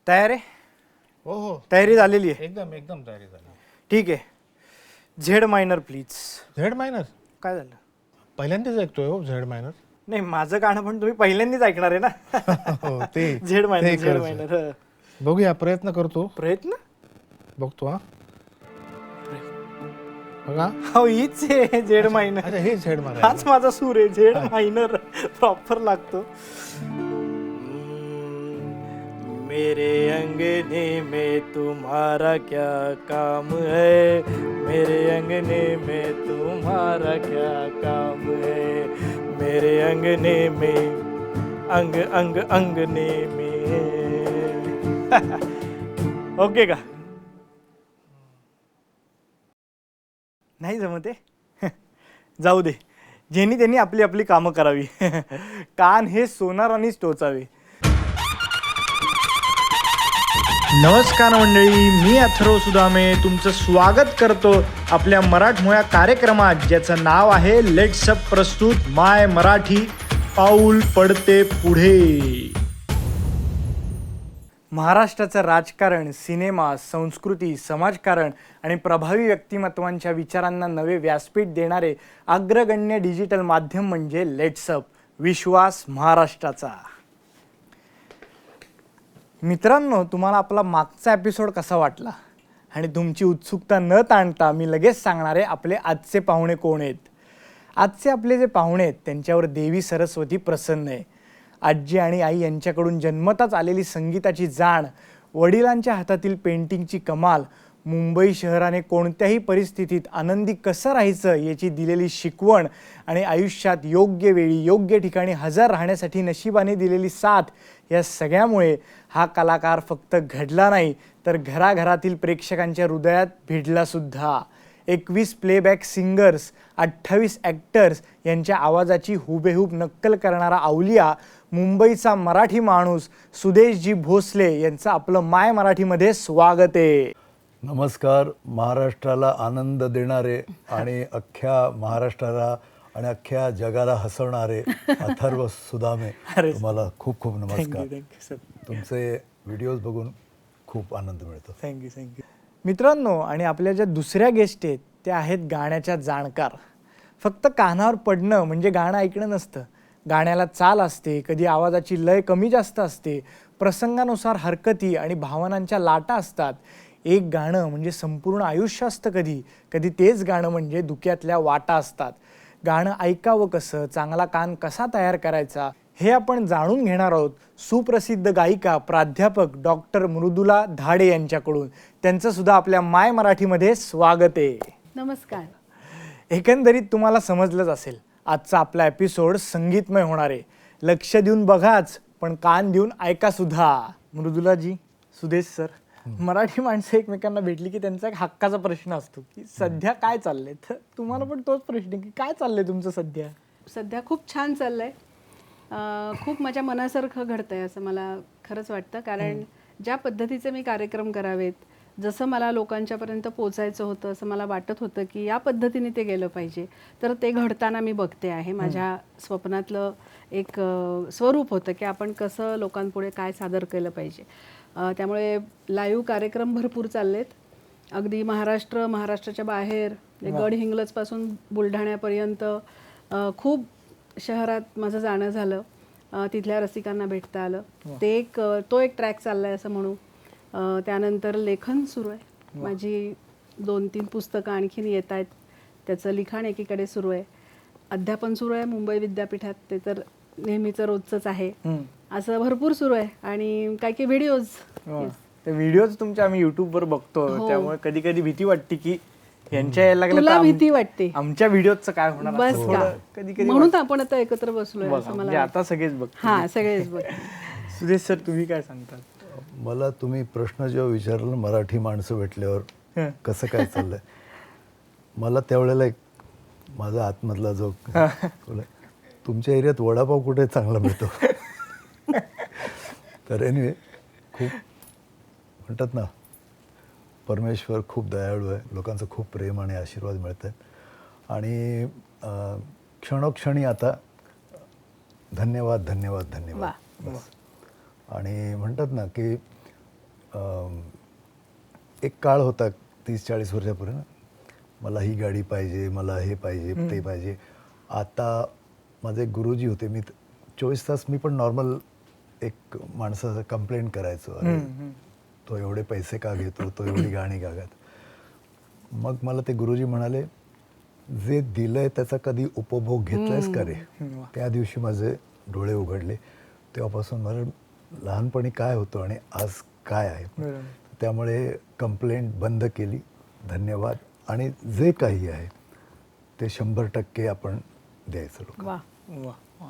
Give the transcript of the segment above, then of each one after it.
तयार आहे? हो हो, तयारी झालेली आहे? एकदम एकदम तयारी झाली. ठीक आहे. Z minor please. Z minor काय झालं? पहिल्यांदाच ऐकतोय हो झेड मायनर. नाही, माझं गाणं पण तुम्ही पहिल्यांदाच ऐकणार आहे ना. हो ते झेड मायनर, ते झेड खरंच मायनर. आहे. बघूया, प्रयत्न करतो. प्रयत्न? बघतो हा. बघा. हो, हीच आहे झेड मायनर. अच्छा, हे झेड मायनर. हाच माझा सूर आहे. झेड मायनर प्रॉपर लागतो. मेरे अंगने में तुम्हारा क्या काम है, मेरे अंगने में तुम्हारा क्या काम है, मेरे अंगने में अंग अंग अंगने में. ओके का? नाही जमते. जाऊ दे. ज्यांनी त्यांनी आपली आपली कामं करावी. कान हे सोनारानेच टोचावे. नमस्कार मंडळी, मी अथर्व सुदामे तुमचं स्वागत करतो आपल्या मराठमोळ्या कार्यक्रमात, ज्याचं नाव आहे लेट्स अप प्रस्तुत माय मराठी पाऊल पडते पुढे. महाराष्ट्राचं राजकारण, सिनेमा, संस्कृती, समाजकारण आणि प्रभावी व्यक्तिमत्वांच्या विचारांना नवे व्यासपीठ देणारे अग्रगण्य डिजिटल माध्यम म्हणजे लेट्स अप, विश्वास महाराष्ट्राचा. मित्रांनो, तुम्हाला आपला मागचा एपिसोड कसा वाटला? आणि तुमची उत्सुकता न ताणता मी लगेच सांगणार आहे आपले आजचे पाहुणे कोण आहेत. आजचे आपले जे पाहुणे आहेत त्यांच्यावर देवी सरस्वती प्रसन्न आहे. आजी आणि आई यांच्याकडून जन्मताच आलेली संगीताची जाण, वडिलांच्या हातातील पेंटिंगची कमाल, मुंबई शहराने कोणत्याही परिस्थितीत आनंदी कसं राहायचं याची दिलेली शिकवण आणि आयुष्यात योग्य वेळी योग्य ठिकाणी हजर राहण्यासाठी नशिबाने दिलेली साथ, या सगळ्यामुळे हा कलाकार फक्त घडला नाही तर घराघरातील प्रेक्षकांच्या हृदयात भिडला सुद्धा. 21 प्लेबॅक सिंगर्स, 28 ॲक्टर्स यांच्या आवाजाची हुबेहूब नक्कल करणारा अवलिया, मुंबईचा मराठी माणूस सुदेशजी भोसले यांचं आपलं माय मराठीमध्ये स्वागत आहे. नमस्कार. महाराष्ट्राला आनंद देणारे आणि अख्ख्या महाराष्ट्राला आणि अख्ख्या जगाला हसवणारे अथर्व सुदामे, तुम्हाला खूप खूप नमस्कार. तुमचे व्हिडिओज बघून खूप आनंद मिळतो. थँक्यू. मित्रांनो, आणि आपल्या ज्या दुसऱ्या गेस्ट आहेत त्या आहेत गाण्याच्या जाणकार. फक्त कानावर पडणं म्हणजे गाणं ऐकणं नसतं. गाण्याला चाल असते, कधी आवाजाची लय कमी जास्त असते, प्रसंगानुसार हरकती आणि भावनांच्या लाटा असतात. एक गाणं म्हणजे संपूर्ण आयुष्य असतं. कधी कधी तेच गाणं म्हणजे धुक्यातल्या वाटा असतात. गाणं ऐकावं कसं, चांगला कान कसा तयार करायचा, हे आपण जाणून घेणार आहोत सुप्रसिद्ध गायिका प्राध्यापक डॉक्टर मृदुला धाडे यांच्याकडून. त्यांचं सुद्धा आपल्या माय मराठीमध्ये स्वागत आहे. नमस्कार. एकंदरीत तुम्हाला समजलंच असेल, आजचा आपला एपिसोड संगीतमय होणार आहे. लक्ष देऊन बघाच, पण कान देऊन ऐका सुद्धा. मृदुलाजी, सुदेश सर, मराठी माणसं एकमेकांना भेटली की त्यांचा एक हक्काचा प्रश्न असतो की सध्या काय चाललंय. तर तुम्हाला पण तोच प्रश्न की काय चाललंय तुमचं सध्या? सध्या खूप छान चाललंय. खूप माझ्या मनासारखं घडतंय असं मला खरंच वाटतं. कारण ज्या पद्धतीचे मी कार्यक्रम करावेत, जसं मला लोकांच्यापर्यंत पोचायचं होतं, असं मला वाटत होतं की या पद्धतीने ते गेलं पाहिजे, तर ते घडताना मी बघते आहे. माझ्या स्वप्नातलं एक स्वरूप होतं की आपण कसं लोकांपुढे काय सादर केलं पाहिजे. त्यामुळे लाईव्ह कार्यक्रम भरपूर चाललेत. अगदी महाराष्ट्राच्या बाहेर गडहिंग्लजपासून बुलढाण्यापर्यंत खूप शहरात माझं जाणं झालं. तिथल्या रसिकांना भेटता आलं. तो एक ट्रॅक चालला आहे असं म्हणू. त्यानंतर लेखन सुरू आहे. माझी 2-3 पुस्तकं आणखीन येत आहेत. त्याचं लिखाण एकीकडे सुरू आहे. अध्यापन सुरू आहे मुंबई विद्यापीठात. ते तर नेहमीचं रोजचंच आहे. असं भरपूर सुरू आहे. आणि काही व्हिडिओज, ते व्हिडिओज तुमच्या आम्ही युट्यूबवर बघतो. त्यामुळे कधी कधी भीती वाटते की यांच्या यायला लागलं तुला भीती वाटते आमच्या व्हिडिओचं काय होणार. बस का? कधी कधी म्हणून आपण आता एकत्र बसलोय असं मला. आता सगळेच बघ. हा, सगळेच बघ. सुदेश सर, तुम्ही काय सांगतात? मला तुम्ही प्रश्न जेव्हा विचारला मराठी माणसं भेटल्यावर कसं काय चाललंय, मला त्यावेळेला एक माझा आतमधला जो तुमच्या एरियात वडापाव कुठे चांगला मिळतो. तर एनिवे, खूप म्हणतात ना, परमेश्वर खूप दयाळू आहे. लोकांचं खूप प्रेम आणि आशीर्वाद मिळत आहेत. आणि क्षणोक्षणी आता धन्यवाद धन्यवाद धन्यवाद बस. आणि म्हणतात ना की एक काळ होता 30-40 वर्षापूर्वी ना, मला ही गाडी पाहिजे, मला हे पाहिजे, ते पाहिजे. आता माझे गुरुजी होते, मी 24 तास मी पण नॉर्मल एक माणसाचं कंप्लेंट करायचो, अरे तो एवढे पैसे का घेतो, तो एवढी गाणी का गात. मग मला ते गुरुजी म्हणाले, जे दिलंय त्याचा कधी उपभोग घेतलायस का रे. त्या दिवशी माझे डोळे उघडले. तेव्हापासून मला लहानपणी काय होतं आणि आज काय आहे. त्यामुळे कंप्लेंट बंद केली. धन्यवाद. आणि जे काही आहे ते 100% आपण द्यायचं लोक. वा. वा वा.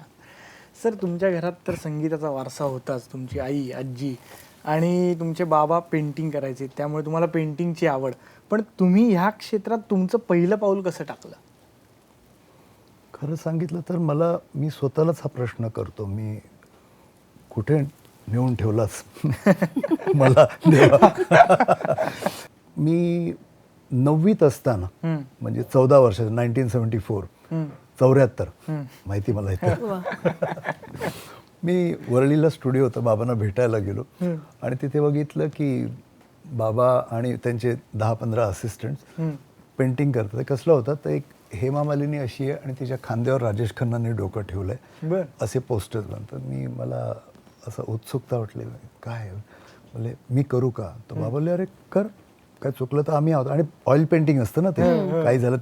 सर, तुमच्या घरात तर संगीताचा वारसा होताच. तुमची आई, आजी आणि तुमचे बाबा पेंटिंग करायचे, त्यामुळे तुम्हाला पेंटिंगची आवड. पण तुम्ही ह्या क्षेत्रात तुमचं पहिलं पाऊल कसं टाकलं? खरं सांगितलं तर मी स्वतःलाच हा प्रश्न करतो, मी कुठे नेऊन ठेवलास मला देवा. मी 9वीत असताना, म्हणजे 14 वर्षाचं, 1974, 74, माहिती मला इथं, मी वरळीला स्टुडिओ होता, बाबांना भेटायला गेलो आणि तिथे बघितलं की बाबा आणि त्यांचे 10-15 असिस्टंट्स पेंटिंग करतात. कसलं होतं तर एक हेमा मालिनी अशी आहे आणि तिच्या खांद्यावर राजेश खन्नाने डोकं ठेवलंय, असे पोस्टर्स बनतात. मला असं उत्सुकता वाटली, काय बोले मी करू का. तर बाबा बोलले, अरे कर, काय चुकलं तर आम्ही आहोत. आणि ऑइल पेंटिंग असतं ना ते, काही झालं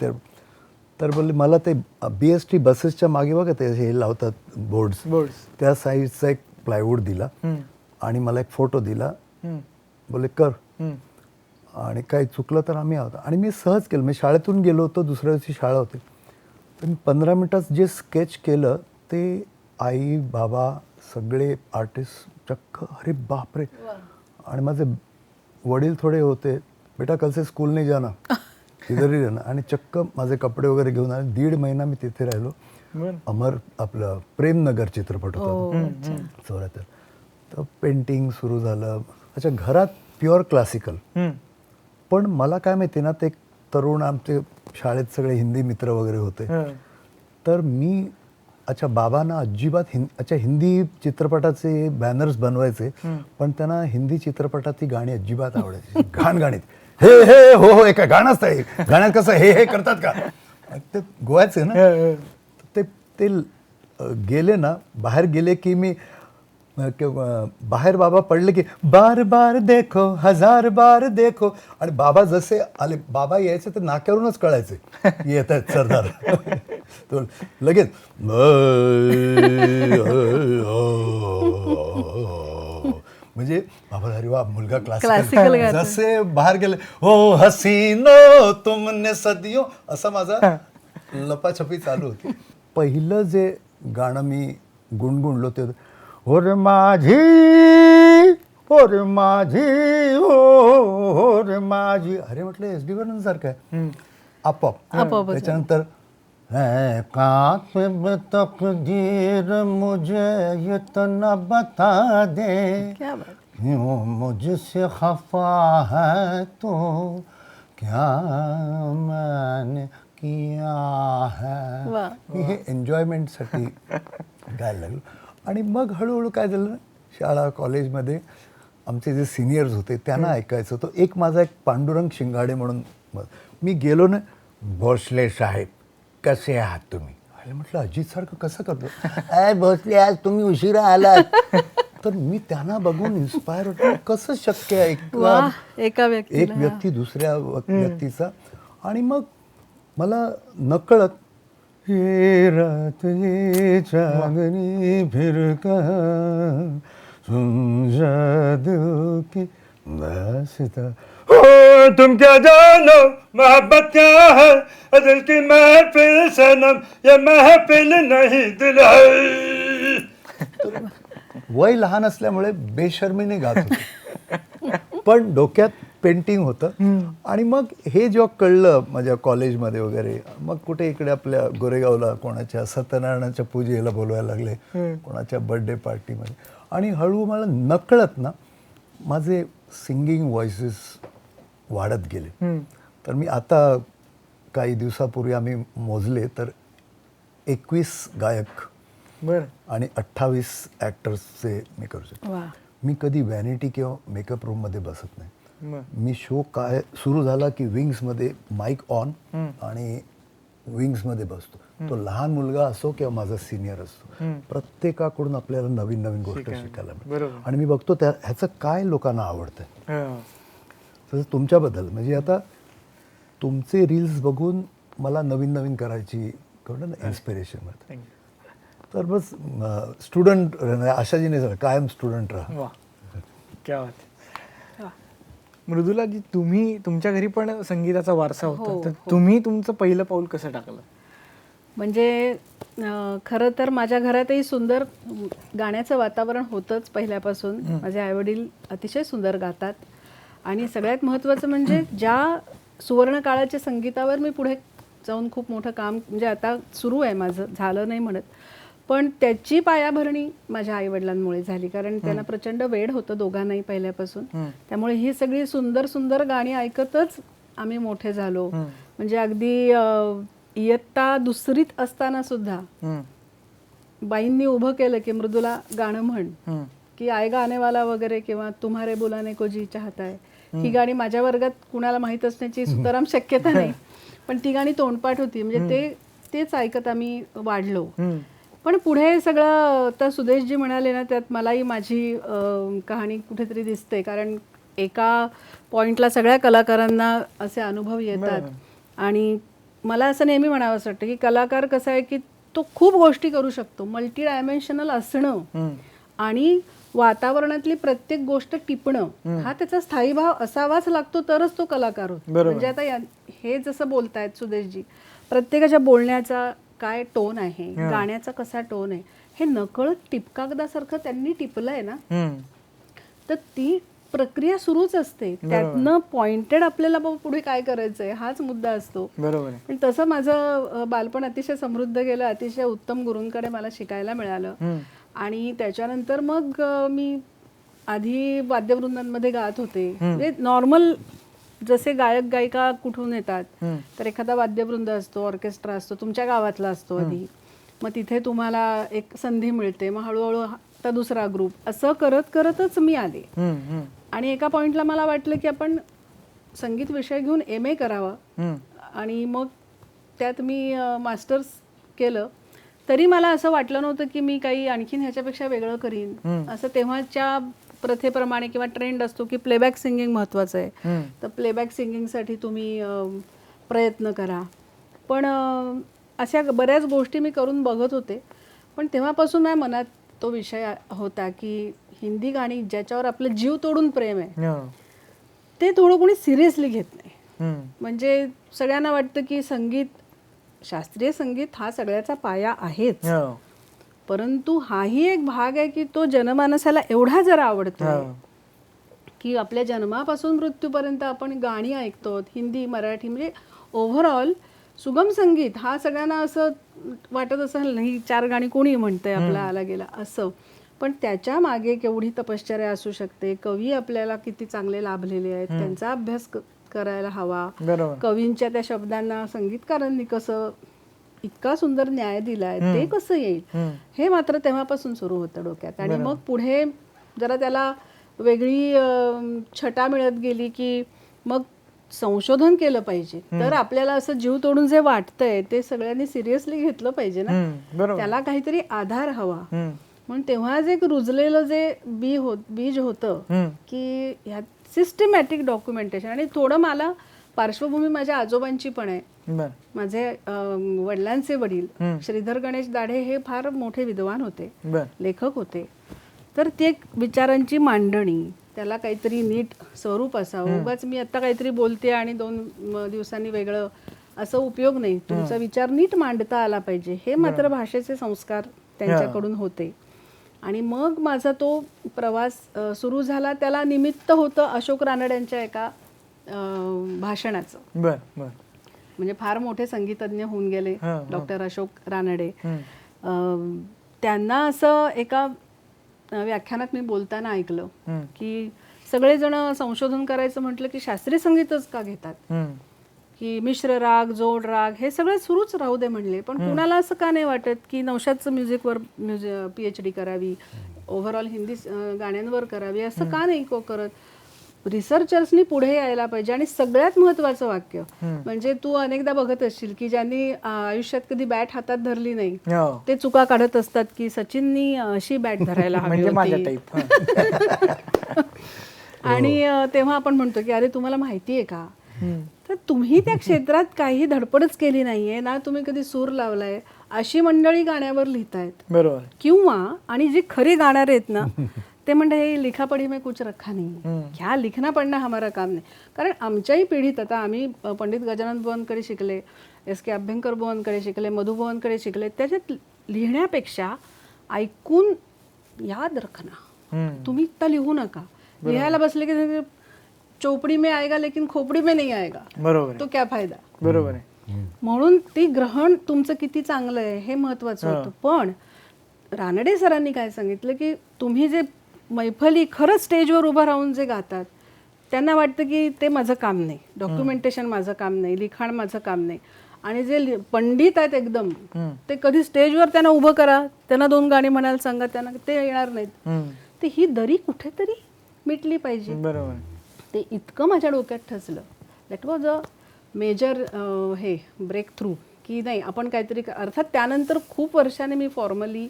तर बोलले मला ते BST बसेसच्या मागे बघा ते हे लावतात बोर्ड्स, त्या साईजचा एक प्लायवूड दिला आणि मला एक फोटो दिला. बोले कर, आणि काही चुकलं तर आम्ही आहोत. आणि मी सहज केलं. मी शाळेतून गेलो होतो, दुसऱ्या दिवशी शाळा होती, तर मी 15 मिनिटात जे स्केच केलं ते आई, बाबा, सगळे आर्टिस्ट चक्क अरे बापरे. आणि माझे वडील थोडे होते, बेटा कल से स्कूल नाही जाना, इधर ही रहना. आणि चक्क माझे कपडे वगैरे घेऊन आले. 1.5 महिना मी तिथे राहिलो. आपलं प्रेमनगर चित्रपट होता 74. तर पेंटिंग सुरू झालं. अच्छा, घरात प्युअर क्लासिकल. पण मला काय माहिती ना, ते तरुण आमचे शाळेत सगळे हिंदी मित्र वगैरे होते. तर मी बाबांना अजिबात हिंदी चित्रपटाचे बॅनर्स बनवायचे, पण त्यांना हिंदी चित्रपटातली गाणी अजिबात आवडायची. घाण गाणी, हे हे हो हो, एका गाणंच आहे, गाण्यात कसं हे हे करतात का, ते गोव्याचे ना. ते गेले ना, बाहेर गेले की मी बाहेर बाबा पडले की बार बार देखो, 1000 बार देखो. आणि बाबा जसे आले, बाबा यायचे तर नाक्यावरूनच कळायचे येत आहेत सरदार. तो लगेच म्हणजे बाबा, अरे वा, मुलगा क्लासिकल. जसे बाहेर गेले, हो हसीनो तुमने सदियो, असा माझा लपाछपी चालू होती. पहिलं जे गाणं मी गुणगुणलो ते ओर माझी, ओर माझी, ओर माझी. अरे म्हटलं SD वर्णन सारखं आहे. आपोआप त्याच्यानंतर तकदीर मुझे इतना बता दे, क्यों मुझसे खफा है तो, क्या मैंने किया है. हे एन्जॉयमेंटसाठी गायला लागलो. आणि मग हळूहळू काय झालं, शाळा कॉलेजमध्ये आमचे जे सिनियर्स होते त्यांना ऐकायचं होतं. एक माझा पांडुरंग शिंगाडे म्हणून, मी गेलो ना, भोसले साहेब कसे आहात तुम्ही. अरे म्हटलं, अजितसारखं कसं करतो. भोसले आज तुम्ही उशिरा आलात. तर मी त्यांना बघून इन्स्पायर होतो, कसं शक्य आहे एक व्यक्ती दुसऱ्या व्यक्तीचा. आणि मग मला नकळत ये रात ये चांदनी फिर कहाँ तुम जादू की दास्तां. हो तुम क्या जानो मोहब्बत क्या है, दिल की महफिल सनम, ये महफिल नहीं दिल है. वय लहान असल्यामुळे बेशर्मीने गात होतो, पण डोक्यात पेंटिंग होतं. आणि मग हे जेव्हा कळलं माझ्या कॉलेजमध्ये वगैरे, मग कुठे इकडे आपल्या गोरेगावला कोणाच्या सत्यनारायणाच्या पूजेला बोलवायला लागले, कोणाच्या बर्थडे पार्टीमध्ये. आणि हळूहळू मला नकळत ना माझे सिंगिंग व्हॉइसेस वाढत गेले. तर मी आता काही दिवसापूर्वी आम्ही मोजले तर 21 गायक आणि 28 ॲक्टर्सचे मी करू शकतो. मी कधी व्हॅनिटी किंवा मेकअप रूममध्ये बसत नाही. बर. मी शो काय सुरू झाला की विंग्समध्ये माईक ऑन आणि विंग्समध्ये बसतो. तो लहान मुलगा असो किंवा माझा सिनियर असतो, प्रत्येकाकडून आपल्याला नवीन नवीन गोष्ट शिकायला मिळते. बरोबर. आणि मी बघतो ह्याचं काय लोकांना आवडतं. हो. तसं तुमच्याबद्दल म्हणजे आता तुमचे रील्स बघून मला नवीन नवीन करायची इन्स्पिरेशन मिळते. Thank you. तर बस स्टुडंट आशाजी नाही झालं, कायम स्टुडंट राहा. वा, क्या बात आहे. मृदुलाजी, तुम्ही तुमच्या घरी पण संगीताचा वारसा होता, तर तुम्ही तुमचं पहिलं पाऊल कसं टाकलं? म्हणजे खरं तर माझ्या घरातही सुंदर गाण्याचं वातावरण होतंच पहिल्यापासून. माझे आईवडील अतिशय सुंदर गातात आणि सगळ्यात महत्त्वाचं म्हणजे ज्या सुवर्ण काळाच्या संगीतावर मी पुढे जाऊन खूप मोठं काम म्हणजे आता सुरू आहे माझं, झालं नाही म्हणत, पण त्याची पायाभरणी माझ्या आईवडिलांमुळे झाली. कारण त्यांना प्रचंड वेड होतं दोघांनाही पहिल्यापासून. त्यामुळे ही सगळी सुंदर सुंदर गाणी ऐकतच आम्ही मोठे झालो. म्हणजे अगदी इयत्ता दुसरीत असताना सुद्धा बाईंनी उभं केलं की मृदुला गाणं म्हण, की आएगा आने वाला वगैरे किंवा तुम्हारे बुलाने को जी चाहता है, ही गाणी माझ्या वर्गात कुणाला माहीत असण्याची सुतराम शक्यता नाही, पण ती गाणी तोंडपाठ होती. म्हणजे तेच ऐकत आम्ही वाढलो. पण पुढे सगळं तर सुदेशजी म्हणाले ना, त्यात मलाही माझी कहाणी कुठेतरी दिसते. कारण एका पॉइंटला सगळ्या कलाकारांना असे अनुभव येतात आणि मला असं नेहमी म्हणावं असं वाटतं की कलाकार कसा आहे की तो खूप गोष्टी करू शकतो. मल्टी डायमेन्शनल असणं आणि वातावरणातली प्रत्येक गोष्ट टिपणं हा त्याचा स्थायी भाव असावाच लागतो, तरच तो कलाकार होतो. म्हणजे आता हे जसं बोलतायत सुदेशजी, प्रत्येकाच्या बोलण्याचा काय टोन आहे, गाण्याचा कसा टोन आहे, हे नकळत टिपकागदासारखं त्यांनी टिपलंय ना, तर ती प्रक्रिया सुरूच असते. त्यातनं पॉइंटेड आपल्याला पुढे काय करायचंय हाच मुद्दा असतो. बरोबर. पण तसं माझं बालपण अतिशय समृद्ध गेलं. अतिशय उत्तम गुरूंकडे मला शिकायला मिळालं आणि त्याच्यानंतर मग मी आधी वाद्यवृंदांमध्ये गात होते. म्हणजे नॉर्मल जसे गायक गायिका कुठून येतात, तर एखादा वाद्यवृंद असतो, ऑर्केस्ट्रा असतो, तुमच्या गावातला असतो आधी, मग तिथे तुम्हाला एक संधी मिळते, मग हळूहळू आता दुसरा ग्रुप, असं करत करतच मी आले. आणि एका पॉइंटला मला वाटलं की आपण संगीत विषय घेऊन MA करावा आणि मग त्यात मी मास्टर्स केलं. तरी मला असं वाटलं नव्हतं की मी काही आणखीन ह्याच्यापेक्षा वेगळं करीन. असं तेव्हाच्या प्रथेप्रमाणे किंवा ट्रेंड असतो की प्लेबॅक सिंगिंग महत्वाचं आहे, तर प्लेबॅक सिंगिंगसाठी तुम्ही प्रयत्न करा. पण अशा बऱ्याच गोष्टी मी करून बघत होते. पण तेव्हापासून माझ्या मनात तो विषय होता की हिंदी गाणी ज्याच्यावर आपलं जीव तोडून प्रेम आहे ते थोडं कोणी सिरियसली घेत नाही. म्हणजे सगळ्यांना वाटतं की संगीत, शास्त्रीय संगीत हा सगळ्याचा पाया आहेच, परंतु हाही एक भाग आहे की तो जनमानसाला एवढा जरा आवडतो की आपल्या जन्मापासून मृत्यूपर्यंत आपण गाणी ऐकतो, हिंदी, मराठी, म्हणजे ओव्हरऑल सुगम संगीत हा सगळ्यांना असं वाटत असेल नाही 4 गाणी कोणी म्हणतंय आपला आला गेला असं, पण त्याच्या मागे केवढी तपश्चर्या असू शकते. कवी आपल्याला किती चांगले लाभलेले आहेत, त्यांचा अभ्यास करायला हवा. कवींच्या त्या शब्दांना संगीतकारांनी कसं इतका सुंदर न्याय दिलाय, ते कसं येईल, हे मात्र तेव्हापासून सुरू होतं डोक्यात. आणि मग पुढे जरा त्याला वेगळी छटा मिळत गेली की मग संशोधन केलं पाहिजे. तर आपल्याला असं जीव तोडून जे वाटतंय ते सगळ्यांनी सिरियसली घेतलं पाहिजे ना, त्याला काहीतरी आधार हवा. म्हणून तेव्हा जे रुजलेलं जे बीज होतं की ह्यात सिस्टमॅटिक डॉक्युमेंटेशन. आणि थोडं मला पार्श्वभूमी माझ्या आजोबांची पण आहे. माझे वडिलांचे वडील श्रीधर गणेश दाढे हे फार मोठे विद्वान होते, लेखक होते. तर ते एक विचारांची मांडणी, त्याला काहीतरी नीट स्वरूप असावं. उगाच मी आता काहीतरी बोलते आणि 2 दिवसांनी वेगळं, असं उपयोग नाही. तुमचा विचार नीट मांडता आला पाहिजे. हे मात्र भाषेचे संस्कार त्यांच्याकडून होते. आणि मग माझा तो प्रवास सुरू झाला. त्याला निमित्त होतं अशोक रानड्यांच्या एका भाषणाचं. म्हणजे फार मोठे संगीतज्ञ होऊन गेले डॉक्टर अशोक रानडे. त्यांना असं एका व्याख्यानात मी बोलताना ऐकलं की सगळेजण संशोधन करायचं म्हटलं की शास्त्रीय संगीतच का घेतात, की मिश्र राग, जोड राग हे सगळं सुरूच राहू दे म्हणले. पण कुणाला असं का नाही वाटत की नौशादचं म्युझिकवर PhD करावी, ओव्हरऑल हिंदी गाण्यांवर करावी असं का नाही करत? रिसर्चर्सनी पुढे यायला पाहिजे. आणि सगळ्यात महत्वाचं वाक्य म्हणजे तू अनेकदा बघत असशील की ज्यांनी आयुष्यात कधी बॅट हातात धरली नाही हो. ते चुका काढत असतात की सचिननी अशी बॅट धरायला हवी म्हणजे माझ्या होती. टाईप. आणि तेव्हा आपण म्हणतो की अरे तुम्हाला माहितीये का, तर तुम्ही त्या क्षेत्रात काही धडपडच केली नाहीये ना, तुम्ही कधी सूर लावलाय, अशी मंडळी गाण्यावर लिहितायत. बरोबर. किंवा आणि जी खरी गाणार आहेत ना ते म्हणते हे लिखा पढी में कुछ रखा नहीं, ह्या लिखना पडणं हमारा काम नाही. कारण आमच्याही पिढीत आता आम्ही पंडित गजानन बुवांकडे शिकले, एस के अभ्यंकर बुवांकडे शिकले, मधु बुवांकडे शिकले, त्याच्यात लिहिण्यापेक्षा ऐकून याद रखना. तुम्ही इतका लिहू नका. लिहायला बसले की चोपडी में आएगा लेकिन खोपडी में नहीं आएगा, बरोबर तो क्या फायदा. बरोबर आहे. म्हणून ती ग्रहण तुमचं किती चांगलं आहे हे महत्वाचं होतं. पण रानडे सरांनी काय सांगितलं की तुम्ही जे मैफली खरंच स्टेजवर उभं राहून जे गातात त्यांना वाटतं की ते माझं काम नाही, डॉक्युमेंटेशन माझं काम नाही, लिखाण माझं काम नाही. आणि जे पंडित आहेत एकदम ते कधी स्टेजवर त्यांना उभं करा, त्यांना 2 गाणी म्हणायला सांगा, त्यांना ते येणार नाहीत. तर ही दरी कुठेतरी मिटली पाहिजे. बरोबर. ते इतकं माझ्या डोक्यात ठसलं. दॅट वॉज अ मेजर हे ब्रेक थ्रू की नाही आपण काहीतरी अर्थात त्यानंतर खूप वर्षाने मी फॉर्मली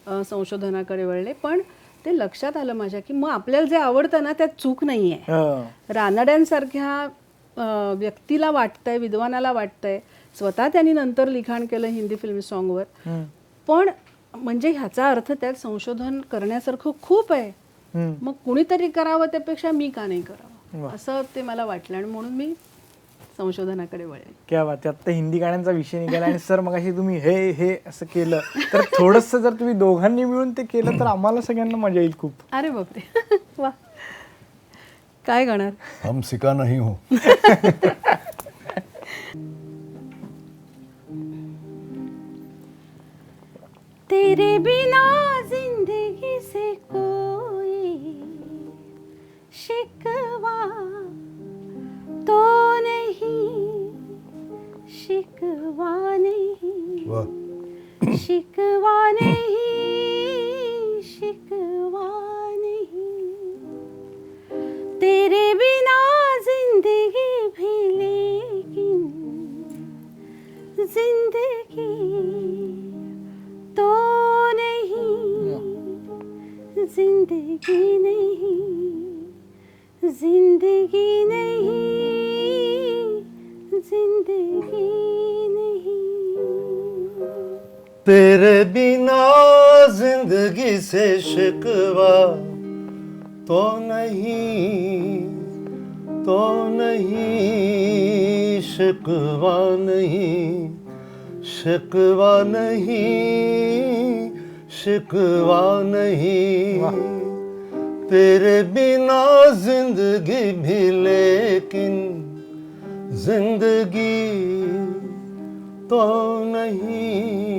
संशोधनाकडे वळले. पण ते लक्षात आलं माझ्या की मग आपल्याला जे आवडतं ना त्यात चूक नाही आहे. रानड्यांसारख्या व्यक्तीला वाटतंय, विद्वानाला वाटतंय, स्वतः त्यांनी नंतर लिखाण केलं हिंदी फिल्म सॉंगवर, पण म्हणजे ह्याचा अर्थ त्यात संशोधन करण्यासारखं खूप आहे. मग कुणीतरी करावं त्यापेक्षा मी का नाही करावं असं ते मला वाटलं आणि म्हणून मी संशोधनाकडे वळले. क्या बात. आता हिंदी गाण्यांचा विषय निघाला आणि सर मगाशी तुम्ही हे असं केलं तर थोडंसं जर तुम्ही दोघांनी मिळून ते केलं तर आम्हाला सगळ्यांना मजा येईल खूप. अरे बापरे. वा. काय गाणार? हम सिका नहीं हो. तेरे बिना जिंदगी से कोई शिकवा तो नहीं, शिकवा नहीं, वाह. शिकवा नहीं, शिकवा नहीं. तेरे बिना जिंदगी भी लेकिन जिंदगी तो नहीं, जिंदगी नहीं, जिंदगी नहीं, जिंदगी नहीं. तेरे बिना जिंदगी से शिकवा तो नहीं, तो नहीं, शिकवा नहीं, शिकवा नहीं, शिकवा नहीं. तेरे बिना जिंदगी भी लेकिन जिंदगी तो नहीं,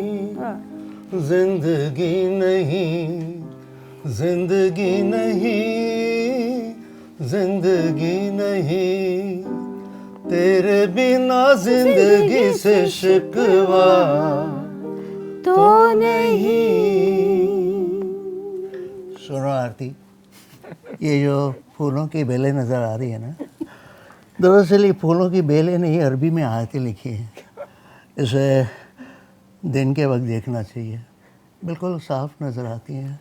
जिंदगी नहीं, जिंदगी नहीं, जिंदगी नहीं. तेरे बिना जिंदगी से शिकवा तो नहीं. सुनो आरती, ये जो फूलों की बेलें नज़र आ रही है ना, दरअसल ये फूलों की बेलें नहीं अरबी में आयतें लिखी हैं. इसे दिन के वक्त देखना चाहिए, बिल्कुल साफ नज़र आती हैं.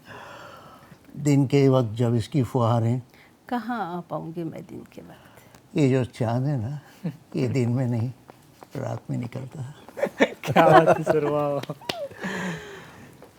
दिन के वक्त जब इसकी फुहारें, कहाँ आ पाऊंगी मैं दिन के बाद. ये जो चाँद है ना, ये दिन में नहीं रात में निकलता है. क्या बात आहे सर. वा वा.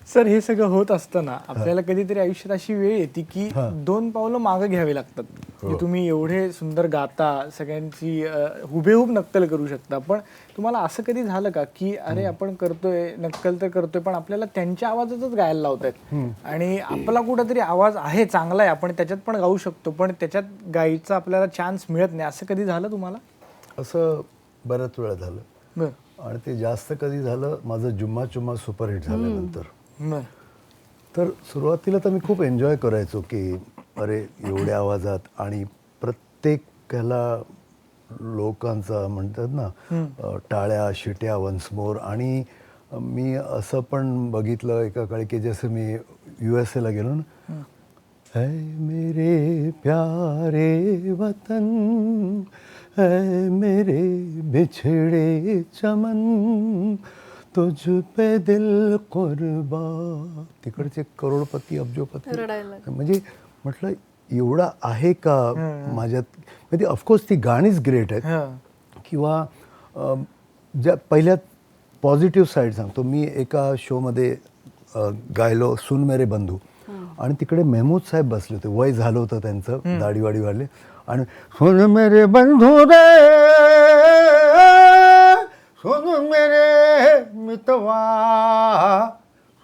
सर हे सगळं होत असताना आपल्याला कधीतरी आयुष्यात अशी वेळ येते की 2 पावलं मागं घ्यावी लागतात. की तुम्ही एवढे सुंदर गाता, सगळ्यांची हुबेहूब नक्कल करू शकता, पण तुम्हाला असं कधी झालं का की अरे आपण करतोय नक्कल तर करतोय पण आपल्याला त्यांच्या आवाजातच गायला लावतायत आणि आपला कुठंतरी आवाज आहे चांगला आहे, आपण त्याच्यात पण गाऊ शकतो, पण त्याच्यात गायचा आपल्याला चान्स मिळत नाही, असं कधी झालं तुम्हाला? असं बऱ्याच वेळा झालं. बरं. आणि ते जास्त कधी झालं माझं जुम्मा चुम्मा सुपरहिट झाल्यानंतर. बरं. तर सुरुवातीला तर मी खूप एन्जॉय करायचो की अरे एवढ्या आवाजात आणि प्रत्येक ह्याला लोकांचा म्हणतात ना टाळ्या शिट्या वन्स मोर. आणि मी असं पण बघितलं एका काळी की जसं मी USA ला गेलो ना, है मेरे प्यारे वतन, है मेरे बिछड़े चमन, तुझ पे दिल कुर्बा. तिकडचे करोडपती अब्जोपती रडायला. म्हणजे म्हटलं एवढा आहे का माझ्यात. म्हणजे ऑफकोर्स ती गाणीच ग्रेट आहेत. हा. किंवा ज्या पहिल्या पॉझिटिव्ह साईड सांगतो. मी एका शोमध्ये गायलो सुन मेरे बंधू, आणि तिकडे मेहमूद साहेब बसले होते. वय झालं होतं त्यांचं, दाढीवाडी वाढले, आणि सुन मेरे बंधू रे, सुन मेरे मितवा,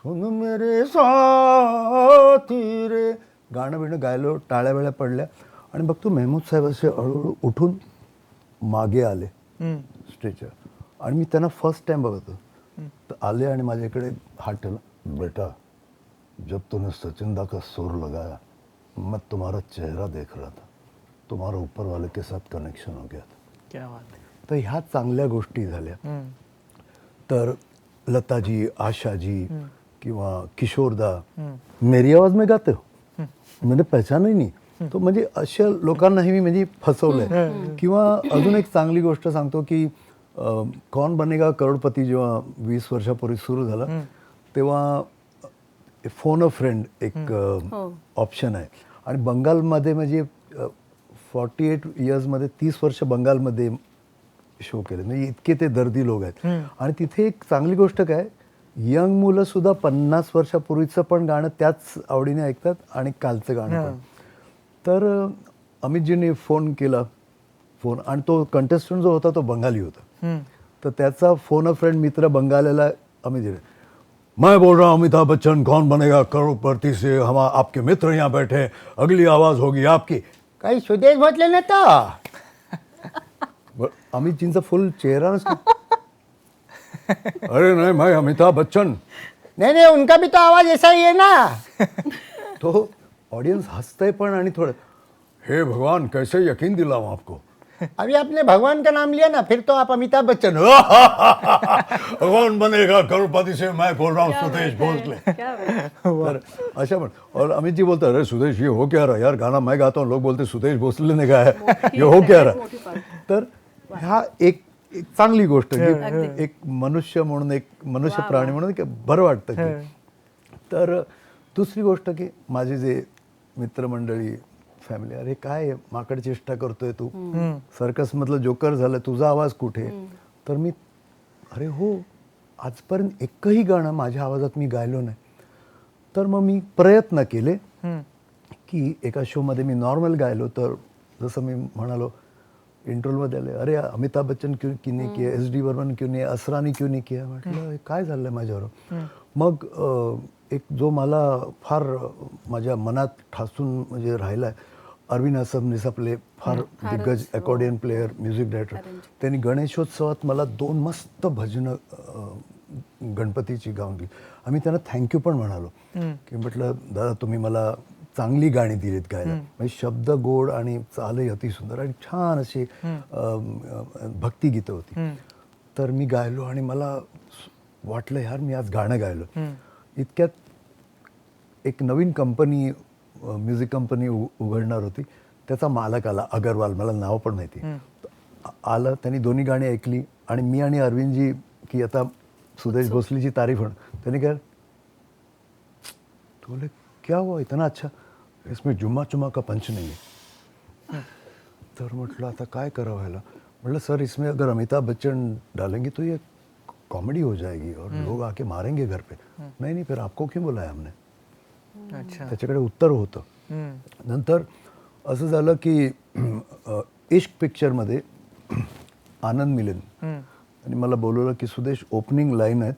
सुन मेरे साथी रे, गाणं बिणं गायलो, टाळ्या वेळ्या पडल्या, आणि बघतो मेहमूद साहेब असे हळूहळू उठून मागे आले स्टेजवर, आणि मी त्यांना फर्स्ट टाइम बघतो. तर आले आणि माझ्याकडे हात ठेवला. बेटा, जब तूने सचिंदा का सुर लगाया, मैं तुम्हारा चेहरा देख रहा था, तुम्हारा ऊपर वाले के साथ कनेक्शन हो गया था. क्या बात आहे. तर ह्या चांगल्या गोष्टी झाल्या. तर लताजी, आशाजी किंवा किशोरदा, मेरी आवाज में गाते हो, मैंने पहचान ही नाही. तो म्हणजे अशा लोकांनाही मी म्हणजे फसवलंय. किंवा अजून एक चांगली गोष्ट सांगतो की कौन बनेगा करोडपती जेव्हा 20 वर्षापूर्वी सुरू झाला, तेव्हा फोन अ फ्रेंड एक ऑप्शन आहे, आणि बंगालमध्ये म्हणजे 48 इयर्समध्ये 30 वर्ष बंगालमध्ये शो केले. म्हणजे इतके ते दर्दी लोक आहेत. आणि तिथे एक चांगली गोष्ट काय, यंग मुलं सुद्धा 50 वर्षापूर्वीचं पण गाणं त्याच आवडीने ऐकतात, आणि कालचं गाणं पण. तर अमितजींनी फोन केला, आणि तो कंटेस्टंट जो होता तो बंगाली होता. तर त्याचा फोन अ फ्रेंड मित्र बंगालीला अमितजी, मैं बोल रहा हूँ अमिताभ बच्चन कौन बनेगा करोड़पति से, हम आपके मित्र यहाँ बैठे हैं, अगली आवाज होगी आपकी. काही सुदेश म्हटले नाही तर अमितजींचा फुल चेहरा नसतो. अरे नहीं, मैं अमिताभ बच्चन. नहीं नहीं, उनका भी तो आवाज ऐसा ही है ना. तो ऑडियन्स हंसतंय पण, आणि थोडं, हे भगवान कैसे यकीन दिलाऊं आपको. अभी आपने भगवान का नाम लिया ना, फिर तो आप अमिताभ बच्चन हो. कौन बनेगा करोड़पति से, मैं बोल रहा हूँ सुदेश भोसले. क्या बात. तर अशा पण. और अमित जी बोलते, अरे सुदेश ये हो क्या रहा यार, गाना मैं गाता हूँ, लोग बोलते सुदेश भोसले ने गाया, ये हो क्या रहा. तर ह्या एक चांगली गोष्ट की एक मनुष्य म्हणून, एक मनुष्य प्राणी म्हणून की बरं वाटतं की. तर दुसरी गोष्ट की माझे जे मित्रमंडळी, फॅमिली, अरे काय माकड चेष्टा करतोय तू, सर्कस मधलं जोकर झालं, तुझा आवाज कुठे. तर मी, अरे हो, आजपर्यंत एकही गाणं माझ्या आवाजात मी गायलो नाही. तर मग मी प्रयत्न केले की एका शोमध्ये मी नॉर्मल गायलो, तर जसं मी म्हणालो इंटरव्ह्यूमध्ये आले, अरे अमिताभ बच्चन क्यों नाही किया, SD बर्मन क्यों नाही, असरानी क्यों नाही किया. म्हटलं काय झालं माझ्यावर. मग एक जो मला फार माझ्या मनात ठासून म्हणजे राहिला, अरविंद असमनीस आपले फार दिग्गज अकॉर्डियन प्लेयर, म्युझिक डायरेक्टर, त्यांनी गणेशोत्सवात मला 2 मस्त भजनं गणपतीची गाऊन दिली. आम्ही त्यांना थँक्यू पण म्हणालो की म्हटलं दादा तुम्ही मला चांगली गाणी दिलीत गायला. म्हणजे शब्द गोड आणि चालही अतिसुंदर आणि छान अशी भक्तिगीतं होती. तर मी गायलो आणि मला वाटलं यार मी आज गाणं गायलो. इतक्यात एक नवीन कंपनी, म्युझिक कंपनी उघडणार होती. त्याचा मालक आला, अगरवाल, मला नाव पण माहिती. आलं, त्यांनी दोन्ही गाणी ऐकली आणि मी आणि अरविंदजी की आता सुदेश भोसलेची तारीफ होणं. त्यांनी काय, तो बोले क्या हुआ इतना अच्छा, इसमें जुम्मा चुम्मा का पंच नहीं है. तर म्हटलं आता काय करावं व्हायला. म्हटलं सर इसमें अगर अमिताभ बच्चन डालेंगे तो ये कॉमेडी हो जाएगी और लोग आके मारेंगे घर पे. नहीं नहीं, फिर आपको क्यों बोलाया हमने. अच्छा. त्याच्याकडे उत्तर होतं. नंतर असं झालं की इश्क पिक्चरमध्ये आनंद मिलन आणि मला बोलवलं की सुदेश ओपनिंग लाईन आहेत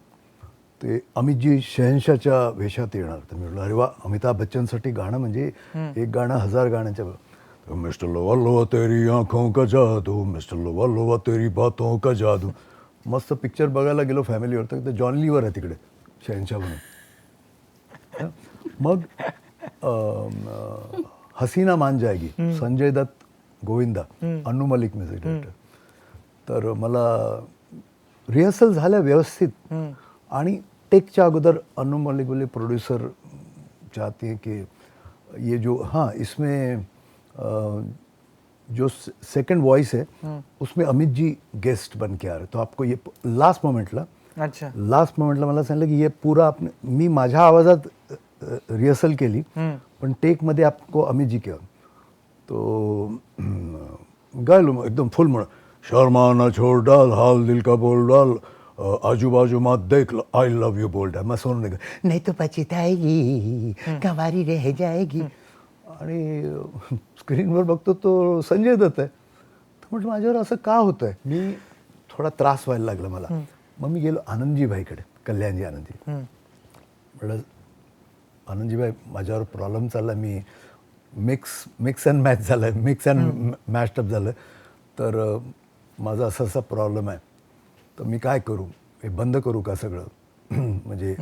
ते अमितजी शहनशाहच्या वेशात येणार. तर मी म्हटलं अरे वा, अमिताभ बच्चनसाठी गाणं म्हणजे एक गाणं 1000 गाण्यांच्या. मिस्टर लोवा लोवा तेरी आंखों का जादू, मिस्टर लोवा लोवा तेरी बातों का जादू. मस्त पिक्चर बघायला गेलो फॅमिलीवर. तर जॉन लीवर आहे तिकडे शहनशाह म्हणून. मग हसीना मान जाएगी, संजय दत्त, गोविंदा, अन्नू मलिक म्युझिक डायरेक्टर. तर मला रिहर्सल झाल्या व्यवस्थित आणि टेकच्या अगोदर अन्नू मलिक बोलले प्रोड्युसर चाहती हैं कि ये जो हाँ इसमें जो सेकंड वॉइस है उसमें अमित जी गेस्ट बन के आ रहे, तो आपको ये लास्ट मोमेंटला मला सांगितलं की हे पुरा मी माझ्या आवाजात रिहर्सल केली पण टेकमध्ये आपको अमित जी केलं, तो गायलो मग एकदम फुल म्हणून शर्माना छोड़ डाल हाल दिल का बोल डाल आजू बाजू मत देख आई लव यू बोल डाल, मग सोनू नहीं तो पछताएगी कवारी रह जाएगी, आणि स्क्रीनवर बघतो तो संजय दत्त आहे. तर म्हटलं माझ्यावर असं का होतं आहे, मी थोडा त्रास व्हायला लागला मला. मग मी गेलो आनंदजीभाईकडे, कल्याणजी आनंदजी. म्हटलं आनंदजीभाई माझ्यावर प्रॉब्लेम चालला, मी मिक्स अँड मॅच झालं आहे, मिक्स अँड मॅचअप झालं, तर माझा असा असा प्रॉब्लेम आहे, तर मी काय करू, हे बंद करू का सगळं, म्हणजे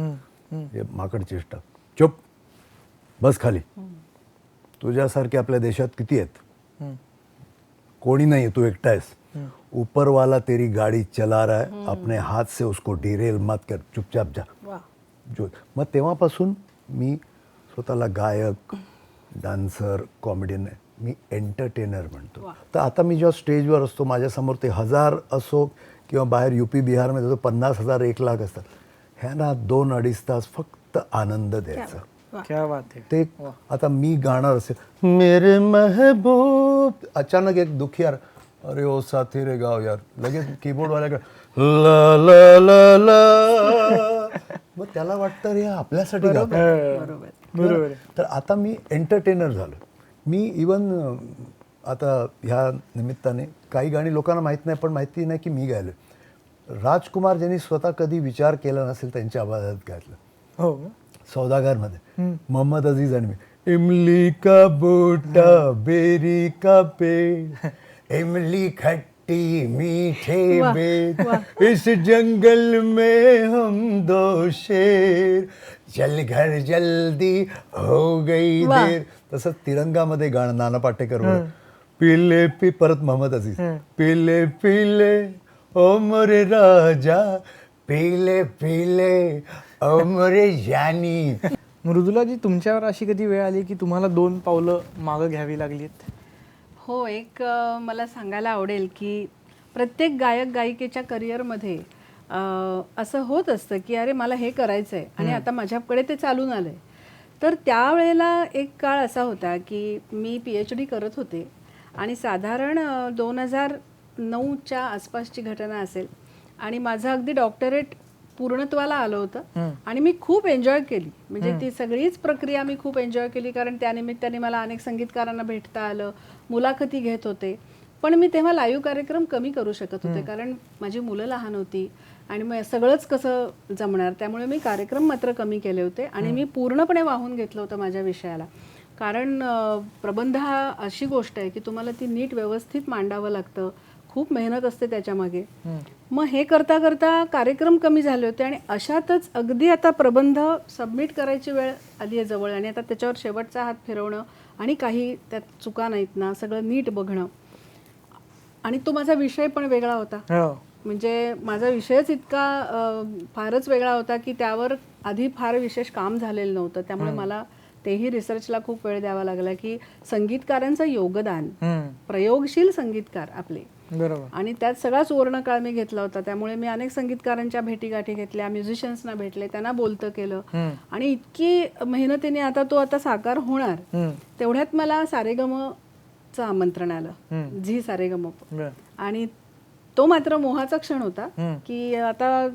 हे माकड चेष्टा, चुप बस खाली, तुझ्यासारखे आपल्या देशात किती आहेत, कोणी नाही, तू एकटा आहेस, ऊपर वाला तेरी गाड़ी चला रहा है, अपने हाथ से उसको डिरेल मत कर, चुपचाप जा. जो मग तेव्हापासून मी स्वतःला गायक, डान्सर, कॉमेडियन आहे, मी एंटरटेनर म्हणतो. तर आता मी जेव्हा स्टेजवर असतो, माझ्यासमोर ते 1000 असो किंवा बाहेर UP बिहारमध्ये तो 50,000 1,00,000 असतात, ह्यांना 2-2.5 तास फक्त आनंद द्यायचा. क्या बात आहे. ते आता मी गाणार असेल, मेरे महबूब, अचानक एक दुखियार, अरे ओ साथी रे गाव यार, लगेच कीबोर्ड वाल्याकडे ला ला ला ला, मग त्याला वाटतं रे आपल्यासाठी गातो. बरोबर. तर आता मी एंटरटेनर झालो. मी इवन आता ह्या निमित्ताने काही गाणी लोकांना माहीत नाही, पण माहिती नाही की मी गायलो. राजकुमार ज्यांनी स्वतः कधी विचार केला नसेल त्यांच्या आवाजात गायलं. हो, सौदागरमध्ये मोहम्मद अजीज आणि मी, इमली का बूटा बेरी का पेड़, इमली खट्टी मीठे बेर, इस जंगल में हम 2 शेर, चल घर जल्दी हो गई देर. तसंच तिरंगामध्ये गाणं नाना पाटेकर, पिले पी, परत मोहम्मद अजीज, पिले पिले ओ मोरे राजा, पिले पिले ओ मोरे जानी. मृदुलाजी, तुमच्यावर अशी कधी वेळ आली की तुम्हाला 2 पावलं मागं घ्यावी लागलीत? हो, एक मला सांगायला आवडेल की प्रत्येक गायक गायिकेच्या करिअरमध्ये असं होत असतं की अरे मला हे करायचं आहे आणि आता माझ्याकडे ते चालून आलं आहे. तर त्यावेळेला एक काळ असा होता की मी PhD करत होते आणि साधारण 2009च्या आसपासची घटना असेल आणि माझं अगदी डॉक्टरेट पूर्णत्वाला आलं होतं आणि मी खूप एन्जॉय केली. म्हणजे ती सगळीच प्रक्रिया मी खूप एन्जॉय केली, कारण त्यानिमित्ताने मला अनेक संगीतकारांना भेटता आलं, मुलाखती घेत होते. पण मी तेव्हा लाईव्ह कार्यक्रम कमी करू शकत होते, कारण माझी मुलं लहान होती आणि मग सगळंच कसं जमणार. त्यामुळे मी कार्यक्रम मात्र कमी केले होते आणि मी पूर्णपणे वाहून घेतलं होतं माझ्या विषयाला. कारण प्रबंध हा अशी गोष्ट आहे की तुम्हाला ती नीट व्यवस्थित मांडावं लागतं, खूप मेहनत असते त्याच्यामागे. मग हे करता करता कार्यक्रम कमी झाले होते आणि अशातच अगदी आता प्रबंध सबमिट करायची वेळ आली आहे जवळ आणि आता त्याच्यावर शेवटचा हात फिरवणं आणि काही त्यात चुका नाहीत ना, सगळं नीट बघणं. आणि तो माझा विषय पण वेगळा होता. म्हणजे माझा विषयच इतका फारच वेगळा होता की त्यावर आधी फार विशेष काम झालेलं नव्हतं. त्यामुळे मला तेही रिसर्चला खूप वेळ द्यावा लागला की संगीतकारांचं योगदान, प्रयोगशील संगीतकार आपले, बरोबर, आणि त्यात सगळा सुवर्ण काळ मी घेतला होता. त्यामुळे मी अनेक संगीतकारांच्या भेटीगाठी घेतल्या, म्युझिशियन्सना भेटले, त्यांना बोलतं केलं आणि इतकी मेहनतीने आता तो आता साकार होणार. तेवढ्यात मला सारेगमचं आमंत्रण आलं, झी सारेगम, आणि तो मात्र मोहाचा क्षण होता की आता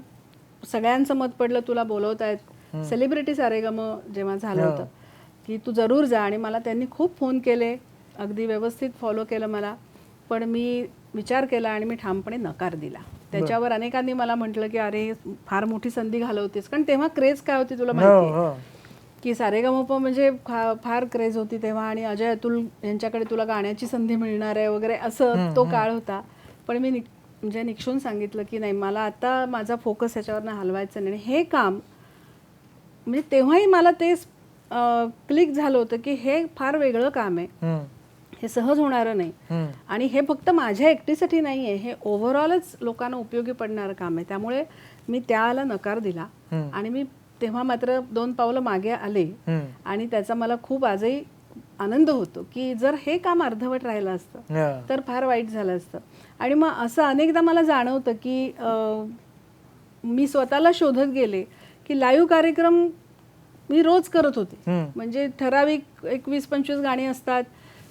सगळ्यांचं मत पडलं, तुला बोलवतायत. सेलिब्रिटी सारेगम जेव्हा झालं होतं की तू जरूर जा. आणि मला त्यांनी खूप फोन केले, अगदी व्यवस्थित फॉलो केलं मला, पण मी विचार केला आणि मी ठामपणे नकार दिला. त्याच्यावर अनेकांनी मला म्हटलं की अरे फार मोठी संधी घालवतेस, कारण तेव्हा क्रेज काय होती तुला माहिती आहे की सारेगमप म्हणजे फार क्रेज होती तेव्हा, आणि अजय अतुल यांच्याकडे तुला गाण्याची संधी मिळणार आहे वगैरे, असं तो काळ होता. पण मी म्हणजे निक्षून सांगितलं की नाही, मला आता माझा फोकस ह्याच्यावरनं हलवायचा नाही. हे काम म्हणजे तेव्हाही मला ते क्लिक झालं होतं की हे फार वेगळं काम आहे, हे सहज होणारं नाही आणि हे फक्त माझ्या एकटीसाठी नाही आहे, हे ओव्हरऑलच लोकांना उपयोगी पडणारं काम आहे. त्यामुळे मी त्याला नकार दिला आणि मी तेव्हा मात्र 2 पावलं मागे आले आणि त्याचा मला खूप आजही आनंद होतो की जर हे काम अर्धवट राहिलं असतं तर फार वाईट झालं असतं. आणि मग असं अनेकदा मला जाणवतं की मी स्वतःला शोधत गेले की लाईव्ह कार्यक्रम मी रोज करत होते. म्हणजे ठराविक 21-25 गाणी असतात,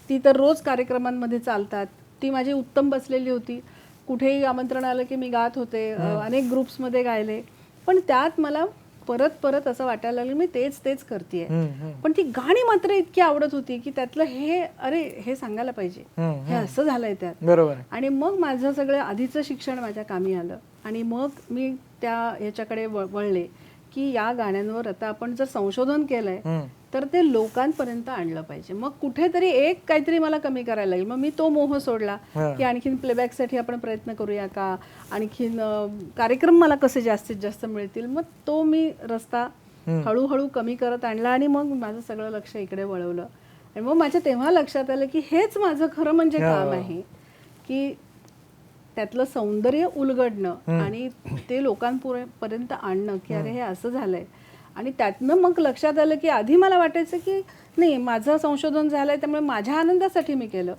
ती तर रोज कार्यक्रमांमध्ये चालतात. ती माझी उत्तम बसलेली होती. कुठेही आमंत्रण आलं की मी गात होते, अनेक ग्रुप्समध्ये गायले. पण त्यात मला परत परत असं वाटायला लागलं मी तेच करतेय. पण ती गाणी मात्र इतकी आवडत होती की त्यातलं हे सांगायला पाहिजे, हे असं झालंय त्यात. बरोबर. आणि मग माझं सगळं आधीचं शिक्षण माझ्या कामी आलं आणि मग मी त्या ह्याच्याकडे वळले की या गाण्यांवर आता आपण जर संशोधन केलंय तर ते लोकांपर्यंत आणलं पाहिजे. मग कुठेतरी एक काहीतरी मला कमी करायला लागेल. मग मी तो मोह सोडला की आणखीन प्लेबॅकसाठी आपण प्रयत्न करूया का, आणखीन कार्यक्रम मला कसे जास्तीत जास्त मिळतील. मग तो मी रस्ता हळूहळू कमी करत आणला आणि मग माझं सगळं लक्ष इकडे वळवलं. आणि मग माझ्या तेव्हा लक्षात आलं की हेच माझं खरं म्हणजे काम आहे की त्यातलं सौंदर्य उलगडणं आणि ते लोकांपर्यंत आणणं की अरे हे असं झालंय. आणि त्यातनं मग लक्षात आलं की आधी मला वाटायचं की नाही माझं संशोधन झालंय त्यामुळे माझ्या आनंदासाठी मी केलं.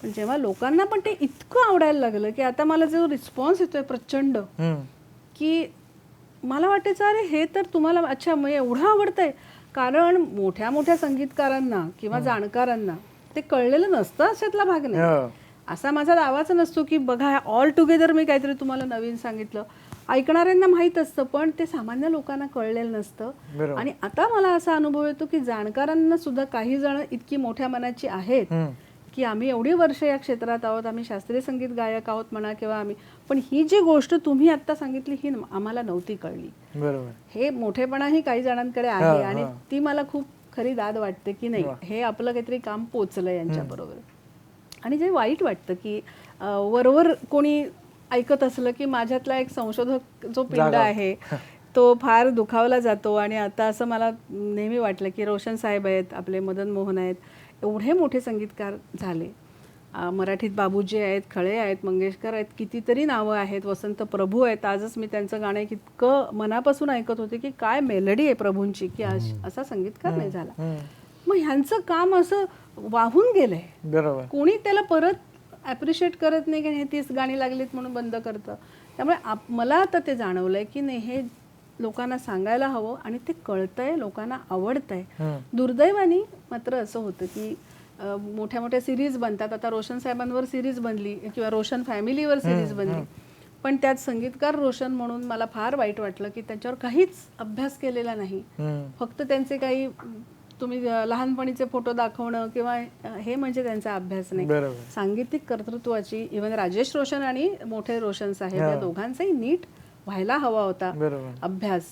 पण जेव्हा लोकांना पण ते इतकं आवडायला लागलं की आता मला जो रिस्पॉन्स येतोय प्रचंड की मला वाटायचं अरे हे तर तुम्हाला अच्छा मग एवढं आवडतंय. कारण मोठ्या मोठ्या संगीतकारांना किंवा जाणकारांना ते कळलेलं नसतं अशातला भाग नाही. असा माझा दावाच नसतो की बघा ऑल टुगेदर मी काहीतरी तुम्हाला नवीन सांगितलं. ऐकणाऱ्यांना माहीत असतं पण ते सामान्य लोकांना कळलेलं नसतं. आणि आता मला असा अनुभव येतो की जाणकारांना सुद्धा काही जण इतकी मोठ्या मनाची आहेत की आम्ही एवढी वर्ष या क्षेत्रात आहोत, आम्ही शास्त्रीय संगीत गायक आहोत म्हणा किंवा आम्ही, पण ही जी गोष्ट तुम्ही आता सांगितली ही आम्हाला नव्हती कळली. बरोबर. हे मोठेपणाही काही जणांकडे आहे आणि ती मला खूप खरी दाद वाटते की नाही हे आपलं काहीतरी काम पोचलं यांच्या बरोबर. आणि जे वाईट वाटतं की वरवर कोणी ऐकत असलं की माझ्यातला एक संशोधक जो पिंड आहे तो फार दुखावला जातो. आणि आता असं मला नेहमी वाटलं की रोशन साहेब आहेत, आपले मदन मोहन आहेत, एवढे मोठे संगीतकार झाले. मराठीत बाबूजी आहेत, खळे आहेत, मंगेशकर आहेत, कितीतरी नावं आहेत, वसंत प्रभू आहेत. आजच मी त्यांचं गाणं इतकं मनापासून ऐकत होते की काय मेलडी आहे प्रभूंची की असा संगीतकार नाही झाला. मग ह्यांचं काम असं वाहून गेलंय. बरोबर. कोणी त्याला परत ॲप्रिशिएट करत नाही की हे 30 गाणी लागलीत म्हणून बंद करतं. त्यामुळे मला आता ते जाणवलंय की नाही हे लोकांना सांगायला हवं आणि ते कळतंय, लोकांना आवडतंय. दुर्दैवाने मात्र असं होतं की मोठ्या मोठ्या सिरीज बनतात. आता रोशन साहेबांवर सिरीज बनली किंवा रोशन फॅमिलीवर सिरीज बनली, पण त्यात संगीतकार रोशन म्हणून मला फार वाईट वाटलं की त्याच्यावर काहीच अभ्यास केलेला नाही. फक्त त्यांचे काही तुम्ही लहानपणीचे फोटो दाखवणं किंवा हे म्हणजे त्यांचा अभ्यास नाही. सांगीतिक कर्तृत्वाची इव्हन राजेश रोशन आणि मोठे रोशन साहेब या दोघांचाही नीट व्हायला हवा होता अभ्यास.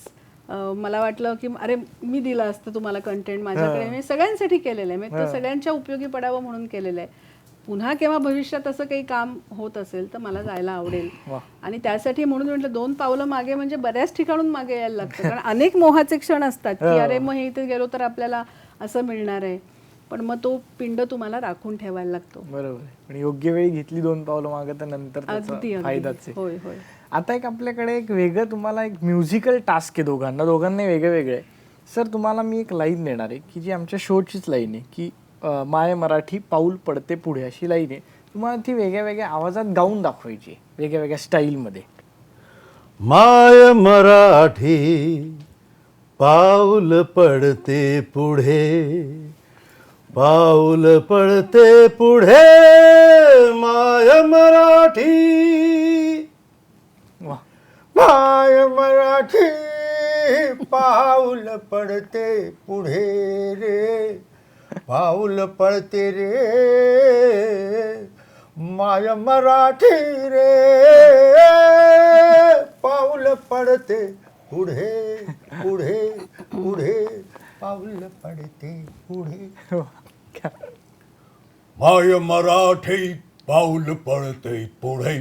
मला वाटलं की अरे मी दिलं असतं तुम्हाला कंटेंट, माझ्याकडे मी सगळ्यांसाठी केलेलं आहे, मी तर सगळ्यांच्या उपयोगी पडावं म्हणून केलेलं आहे. पुन्हा केव्हा भविष्यात असं काही काम होत असेल तर मला जायला आवडेल. आणि त्यासाठी म्हणून म्हटलं 2 पावलं मागे म्हणजे बऱ्याच ठिकाणून मागे यायला लागतं. कारण अनेक मोहाचे क्षण असतात की अरे मग इथे गेलो तर आपल्याला असं मिळणार आहे, पण मग तो पिंड तुम्हाला राखून ठेवायला लागतो. बरोबर. पण योग्य वेळी घेतली 2 पावलं मागे तर नंतर त्याचा फायदाच आहे. होय होय. आता एक आपल्याकडे एक वेगळं तुम्हाला एक म्युझिकल टास्क आहे दोघांना वेगळे वेगळे. सर तुम्हाला मी एक लाईन देणार आहे की जी आमच्या शोचीच लाईन आहे की माय मराठी पाऊल पडते पुढे अशी लाईन आहे. तुम्हाला ती वेगळ्या वेगळ्या आवाजात गाऊन दाखवायची वेगळ्या वेगळ्या स्टाईलमध्ये. माय मराठी पाऊल पडते पुढे, पाऊल पडते पुढे, माय मराठी, माय मराठी पाऊल पडते पुढे रे, पाऊल पडते रे, माय मराठी रे, पाऊल पडते पुढे पुढे पुढे, पाऊल पडते पुढे. माय मराठी पाऊल पडते पुढे,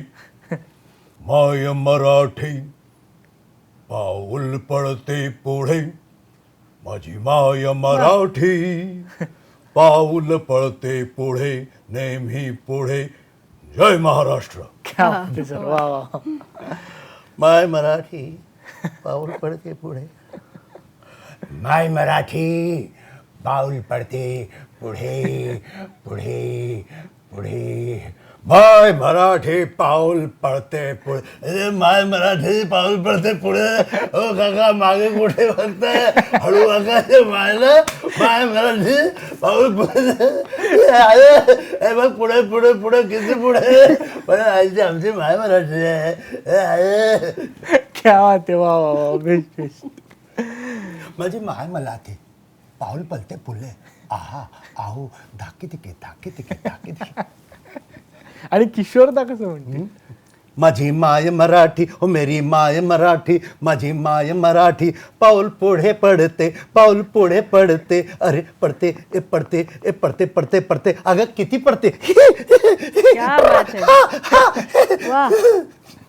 माय मराठी पाऊल पडते पुढे, माझी माय मराठी पाऊल पडते पुढे, नेहमी पुढे. जय महाराष्ट्र. वा वा. माय मराठी पाऊल पडते पुढे. माय मराठी पाऊल पडते पुढे पुढे पुढे. माय मराठी पाऊल पडते पुढे. माय मराठी पाऊल पडते पुढे. हो काका मागे कुठे बघताय, हळू बघा मायला. माय मराठी पाऊल पडते. हे बघ पुढे पुढे पुढे किती पुढे, पण आमची माय मराठी आहे. क्या बात आहे, वा वा वा, बेस्ट बेस्ट. माझी माय मराठी पाऊल पडते पुढे. आहा आहो धाकी तिके धाकी तिके धाकी तिके. आणि किशोरदा कसं म्हणते? माझी माय मराठी ओ मेरी माय मराठी, माझी माय मराठी पाऊल पुढे पडते पाऊल पुढे पडते. अरे पडते ए पडते ए पडते पडते पडते. अगं किती पडते. क्या बात है. वाह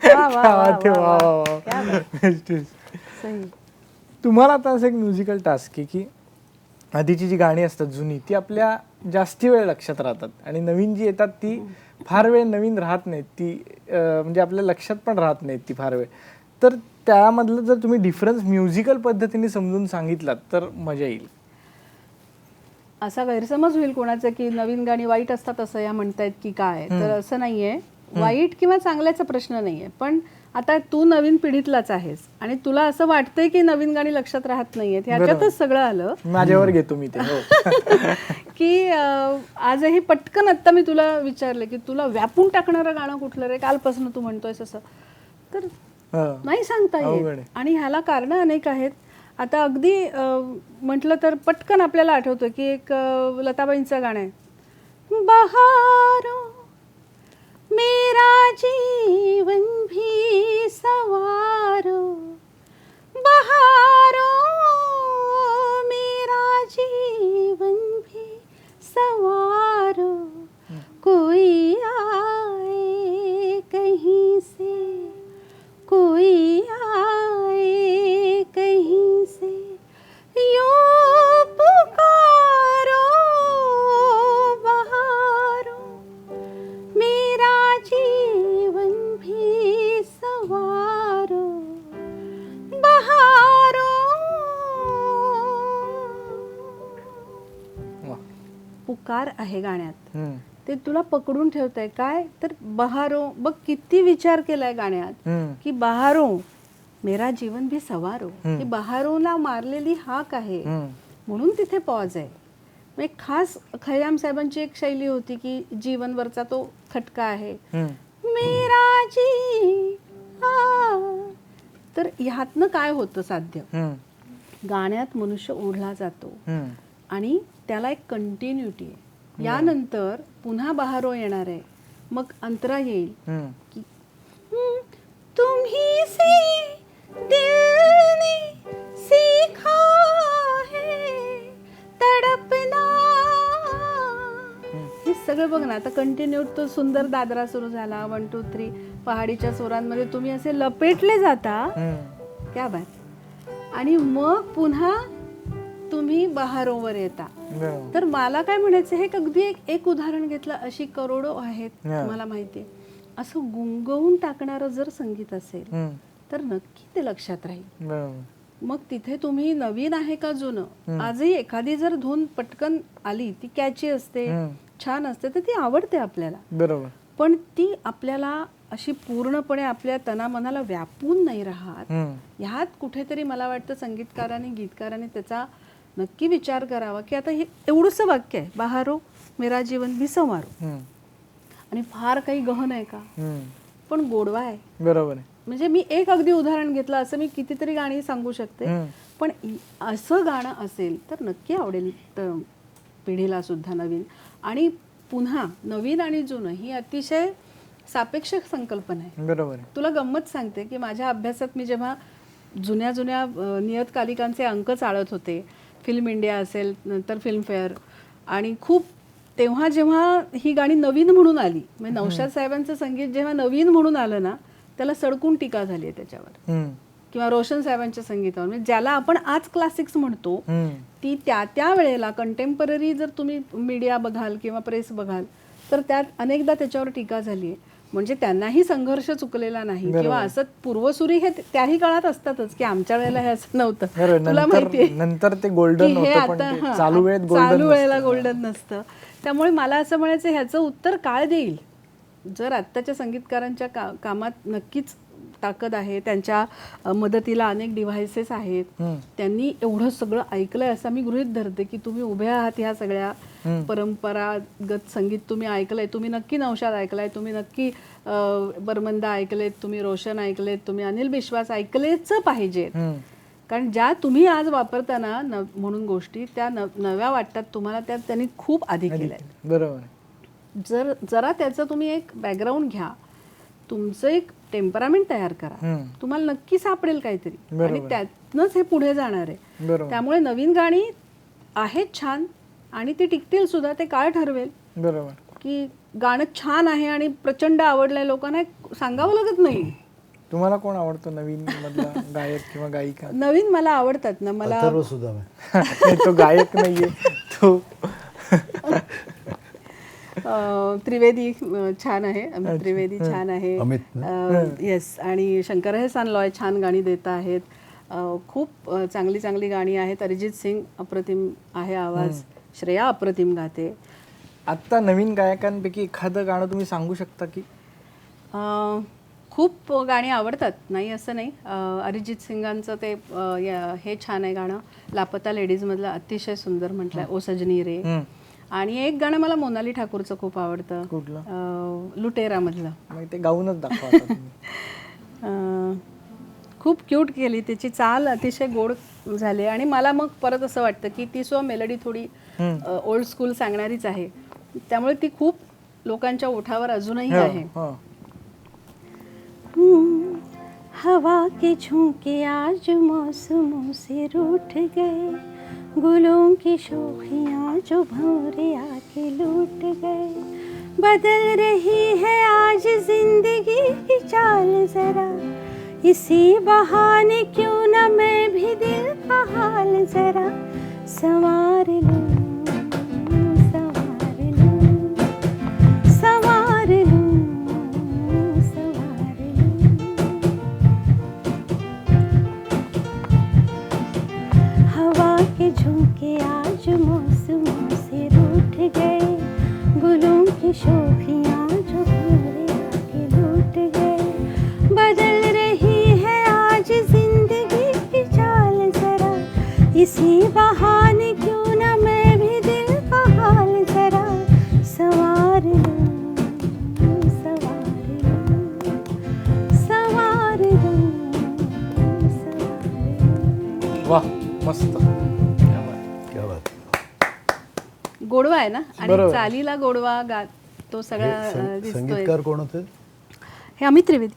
वाह वाह क्या बात आहे, वाह, वा वाह. वा वा. क्या बात. Best best. सही. तुम्हाला आता असं एक म्युझिकल टास्क आहे की आधीची जी गाणी असतात जुनी ती आपल्या जास्ती वेळ लक्षात राहतात आणि नवीन जी येतात ती फार वेळ नवीन राहत नाहीत. ती म्हणजे आपल्या लक्षात पण राहत नाहीत ती फार वेळ. तर त्यामधलं जर तुम्ही डिफरन्स म्युझिकल पद्धतीने समजून सांगितलात तर मजा येईल. असा गैरसमज होईल कोणाचा की नवीन गाणी वाईट असतात असं या म्हणतायत की काय. तर असं नाहीये. वाईट किंवा चांगल्याचा प्रश्न नाहीये. पण आता तू नवीन पिढीतलाच आहेस आणि तुला असं वाटतंय की नवीन गाणी लक्षात राहत नाहीयेत, ह्याच्यातच सगळं आलं. माझ्यावर घेतो मी ते. हो. की आजही पटकन आत्ता मी तुला विचारलं की तुला व्यापून टाकणारं गाणं कुठलं रे, कालपासून तू म्हणतोयस असं, तर हो. नाही सांगता अवघड आहे. येत. आणि ह्याला कारणं अनेक आहेत. आता अगदी म्हटलं तर पटकन आपल्याला आठवतं की एक लताबाईंचं गाणं आहे, बहारो मेरा जीवन भी सवारो, बहारो मेरा जीवन भी सवारो, कोई आए कहीं से, कोई आए कहीं से, यूं पुकारो बहारो मेरा जीवन भी सवारो, बहारो. वा. पुकार आहे गाण्यात. हम्म. ते तुला पकडून ठेवतंय काय, तर बहारो. बघ किती विचार केलाय गाण्यात हम्म. की बहारो मेरा जीवन भी सवारो. ही बहारोला मारलेली हाक आहे म्हणून तिथे पॉज आहे. मग एक खास खय्याम साहेबांची एक शैली होती की जीवनवरचा तो खटका आहे, मेरा जी तर ह्यातनं काय होतं साध्य, गाण्यात मनुष्य ओढला जातो आणि त्याला एक कंटिन्युटी आहे. यानंतर पुन्हा बहारो येणार आहे, मग अंतरा येईल की तुम्ही से दिल ने सीखा है तडपना. हे सगळं बघ ना. आता कंटिन्यू तो सुंदर दादरा सुरू झाला, 1 2 3 पहाडीच्या स्वरांमध्ये तुम्ही असे लपेटले जाता. क्या बात. आणि मग पुन्हा तुम्ही बहारोवर येता. तर मला काय म्हणायचं, हे अगदी एक उदाहरण घेतलं, अशी करोडो आहेत मला माहितीये. असं गुंगवून टाकणारं जर संगीत असेल तर नक्की ते लक्षात राहील. मग तिथे तुम्ही नवीन आहे का जुनं, आजही एखादी जर धून पटकन आली, ती कॅची असते, छान असते, तर ती आवडते आपल्याला. बरोबर. पण ती आपल्याला अशी पूर्णपणे आपल्या तनामनाला व्यापून नाही राहत. ह्यात कुठेतरी मला वाटतं संगीतकारांनी गीतकारांनी त्याचा नक्की विचार करावा की आता हे एवढंसं वाक्य आहे, बहारो मेरा जीवन भी संवारो, आणि फार काही गहन आहे का, पण गोडवा आहे. बरोबर आहे. म्हणजे मी एक अगदी उदाहरण घेतलं, असं मी कितीतरी गाणी सांगू शकते. पण असं गाणं असेल तर नक्की आवडेल पिढीला सुद्धा नवीन. आणि पुन्हा नवीन आणि जुनं ही अतिशय सापेक्ष संकल्पना आहे. बरोबर आहे. तुला गंमत सांगते की माझ्या अभ्यासात मी जेव्हा जुन्या जुन्या नियतकालिकांचे अंक चाळत होते, फिल्म इंडिया असेल नंतर फिल्मफेअर, आणि खूप तेव्हा जेव्हा ही गाणी नवीन म्हणून आली, म्हणजे नौशाद साहेबांचं संगीत जेव्हा नवीन म्हणून आलं ना, त्याला सडकून टीका झाली आहे त्याच्यावर, किंवा रोशन साहेबांच्या संगीतावर, म्हणजे ज्याला आपण आज क्लासिक्स म्हणतो, ती त्या वेळेला कंटेम्पररी जर तुम्ही मीडिया बघाल किंवा प्रेस बघाल तर त्यात अनेकदा त्याच्यावर टीका झाली आहे. म्हणजे त्यांनाही संघर्ष चुकलेला नाही किंवा असं पूर्वसुरी हे त्याही काळात असतातच की आमच्या वेळेला हे असं नव्हतं. बरोबर, तुला नंतर- माहितीये नंतर ते golden की हे होतं, पण आता ते हां, चालू वेळेत golden चालू वेळेला नसतं. गोल्डन नसतं. त्यामुळे मला असं म्हणायचं ह्याचं उत्तर काळ देईल. जर आत्ताच्या संगीतकारांच्या कामात नक्कीच ताकद आहे, त्यांच्या मदतीला अनेक डिव्हायसेस आहेत, त्यांनी एवढं सगळं ऐकलंय असं मी गृहीत धरते की तुम्ही उभे आहात ह्या सगळ्या परंपरागत संगीत तुम्ही ऐकलंय, तुम्ही नक्की नौशाद ऐकलाय, तुम्ही नक्की बर्मंदा ऐकलेत, तुम्ही रोशन ऐकलेत, तुम्ही अनिल बिश्वास ऐकलेच पाहिजेत. कारण ज्या तुम्ही आज वापरताना म्हणून गोष्टी त्या नव्या वाटतात तुम्हाला, त्या त्यांनी खूप आधी केल्या. बरोबर. जरा त्याचं तुम्ही एक बॅकग्राऊंड घ्या, तुमचं एक टेम्परामेंट तयार करा, तुम्हाला नक्की सापडेल काहीतरी आणि त्यातनंच हे पुढे जाणार आहे. त्यामुळे नवीन गाणी आहेत छान आणि ती टिकतील सुद्धा, ते काळ ठरवेल. बरोबर. की गाणं छान आहे आणि प्रचंड आवडलंय लोकांना सांगावं लागत नाही. तुम्हाला कोण आवडतो नवीन मधला गायक किंवा गायिका? नवीन मला आवडतात ना, मला अथर्व सुदामे. नाही, तो गायक नाहीये तो. त्रिवेदी छान आहे, अमित त्रिवेदी छान आहे. येस, आणि शंकर एहसान लॉय छान गाणी देत आहेत. खूप चांगली चांगली गाणी आहेत. अरिजित सिंग अप्रतिम आहे आवाज, श्रेया अप्रतिम गाते. आत्ता नवीन गायकांपैकी एखादं गाणं तुम्ही सांगू शकता की? खूप गाणी आवडतात, नाही असं नाही. अरिजित सिंगांचं ते हे छान आहे गाणं, लापता लेडीजमधलं अतिशय सुंदर म्हटलंय, ओ सजनी रे. आणि एक गाणं मला मोनाली ठाकूरचं खूप आवडतं. कुठलं? लुटेरामधलं. मग ते गाऊनच दाखवा आता तुम्ही. खूप क्यूट केली, त्याची चाल अतिशय गोड झाली आणि मला मग परत असं वाटतं की ती मेलडी थोडी ओल्ड स्कूल सांगणारीच आहे, त्यामुळे ती खूप लोकांच्या ओठावर अजूनही आहे. हवा के झोंके आज मौसमों से रूठ गए, गुलों की शोखियाँ जो भंवरे आके लूट गए, बदल रही है आज जिंदगी की चाल जरा, इसी बहाने क्यों न मैं भी दिल का हाल जरा संवार लूं, संवार लूं, संवार लूं, संवार लूं. हवा के झोंके आज मौसमों से रूठ गए, गुलों की शोखियाँ जो भंवरे आके लूट गए, बदल रही है आज जिंदगी की चाल जरा, इसी बहाने क्यों न मैं भी दिल का हाल जरा संवार लूं, संवार लूं, संवार लूं, संवार लूं. वाह, मस्त. क्या बात. गोडवा आहे ना, आणि चालीला गोडवा तो सगळा दिसतोय. संगीतकार कोण होते? हे अमित त्रिवेदी.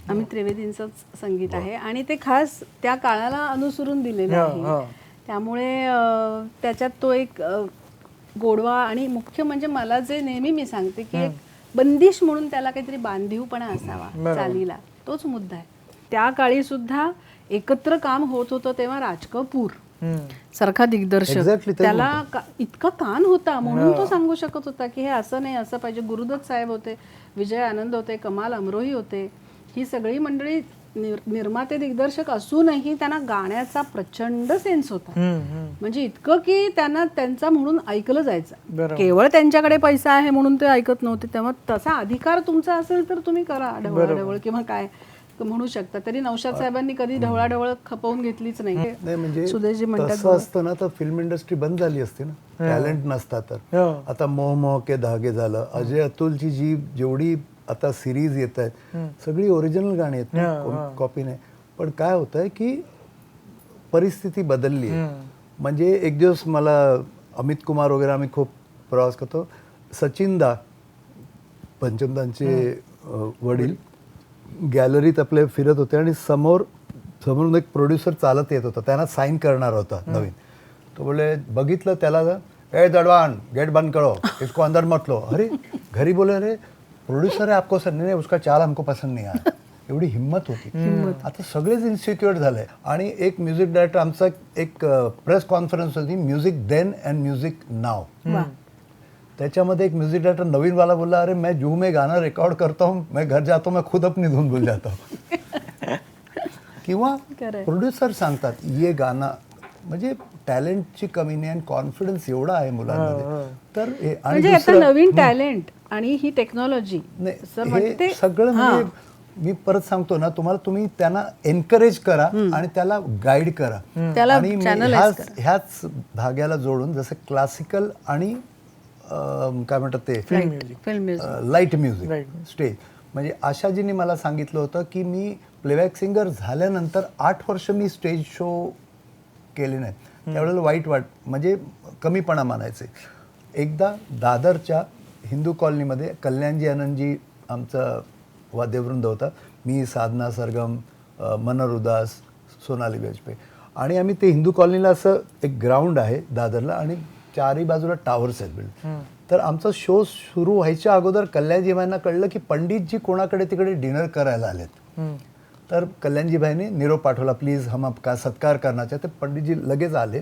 अमित त्रिवेदींचंच संगीत आहे आणि ते खास त्या काळाला अनुसरून दिलेलं आहे. त्यामुळे त्याच्यात तो एक गोडवा आणि मुख्य म्हणजे मला जे नेहमी मी सांगते की एक बंदिश म्हणून त्याला काहीतरी बांधीवपणा असावा चालीला, तोच मुद्दा आहे. त्या काळी सुद्धा एकत्र काम होत होतं तेव्हा राज कपूर सारखा दिग्दर्शक, त्याला इतका कान होता म्हणून तो सांगू शकत होता की हे असं नाही, असं पाहिजे. गुरुदत्त साहेब होते, विजय आनंद होते, कमाल अमरोही होते. ही सगळी मंडळी निर्माते दिग्दर्शक असूनही त्यांना गाण्याचा प्रचंड सेन्स होता. म्हणजे इतकं की त्यांना त्यांचा म्हणून ऐकलं जायचं. केवळ त्यांच्याकडे पैसा आहे म्हणून ते ऐकत नव्हते. तेव्हा तसा अधिकार तुमचा असेल तर तुम्ही करा ढवळाढवळ किंवा काय म्हणू शकता. तरी नौशाद साहेबांनी कधी ढवळाढवळ खपवून घेतलीच नाही. म्हणजे सुदेशजी म्हणतात तसं असतं ना तर फिल्म इंडस्ट्री बंद झाली असते ना, टॅलेंट नसता तर. आता मोह मोह के धागे झालं, अजय अतुलची जेवढी आता सिरीज येत आहेत सगळी ओरिजिनल गाणी आहेत, कॉपी नाही. पण काय होत आहे की परिस्थिती बदलली आहे. म्हणजे एक दिवस मला अमित कुमार वगैरे आम्ही खूप प्रवास करतो, सचिनदा पंचमदांचे वडील गॅलरीत आपले फिरत होते आणि समोरून एक प्रोड्युसर चालत येत होता, त्यांना साईन करणार होता नवीन. तो बोले बघितलं त्याला, ए दडवान गेट बंद करो, इसको अंदर मत लो. अरे घरी बोले अरे प्रोड्युसर है आपको सर, नहीं उसका चाल हमको पसंद नहीं आया. एवढी हिंमत होती. आता सगळेच इन्सिक्युअर झाले. आणि एक म्युझिक डायरेक्टर आमचा एक प्रेस कॉन्फरन्स होती, म्युझिक देन अँड म्युझिक नाव. त्याच्यामध्ये एक म्यूजिक डायरेक्टर नवीन वाला बोला, अरे मैं जू में गाना रिकॉर्ड करता हूँ, मैं घर जाता हूँ, मैं खुद अपनी धुन भूल जाता हूँ. किंवा खरंय. प्रोड्युसर सांगतात ये गाणं, म्हणजे टॅलेंटची कमी नाही आणि कॉन्फिडन्स एवढा आहे मुलांमध्ये. तर आणि म्हणजे आता दुसरं नवीन टॅलेंट आणि ही टेक्नॉलॉजी नाही, हे सगळं म्हणजे मी परत सांगतो ना तुम्हाला, तुम्ही त्यांना एनकरेज करा आणि त्याला गाईड करा. त्याला आणि मी channelize करा. ह्याच धाग्याला जोडून जसं क्लासिकल आणि काय म्हणतात ते film music light music stage, म्हणजे आशाजींनी मला सांगितलं होतं की मी प्लेबॅक सिंगर झाल्यानंतर 8 वर्ष मी स्टेज शो केले नाहीत. त्यावेळेला म्हणजे कमीपणा मानायचे. एकदा दादरच्या हिंदू कॉलनीमध्ये कल्याणजी आनंदजी आमचा वाद्यवृंद होता, मी, साधना सरगम, मनोहर उदास, सोनाली वाजपेयी, आणि आम्ही ते हिंदू कॉलनीला असं एक ग्राउंड आहे दादरला आणि चारही बाजूला टावर्स आहेत बिल्ड. तर आमचा शो सुरू व्हायच्या अगोदर कल्याणजीबाईंना कळलं की पंडितजी कोणाकडे तिकडे डिनर करायला आलेत. तर कल्याणजीबाईंनी निरोप पाठवला, प्लीज हम आपका सत्कार करना चाहते. पंडितजी लगेच आले,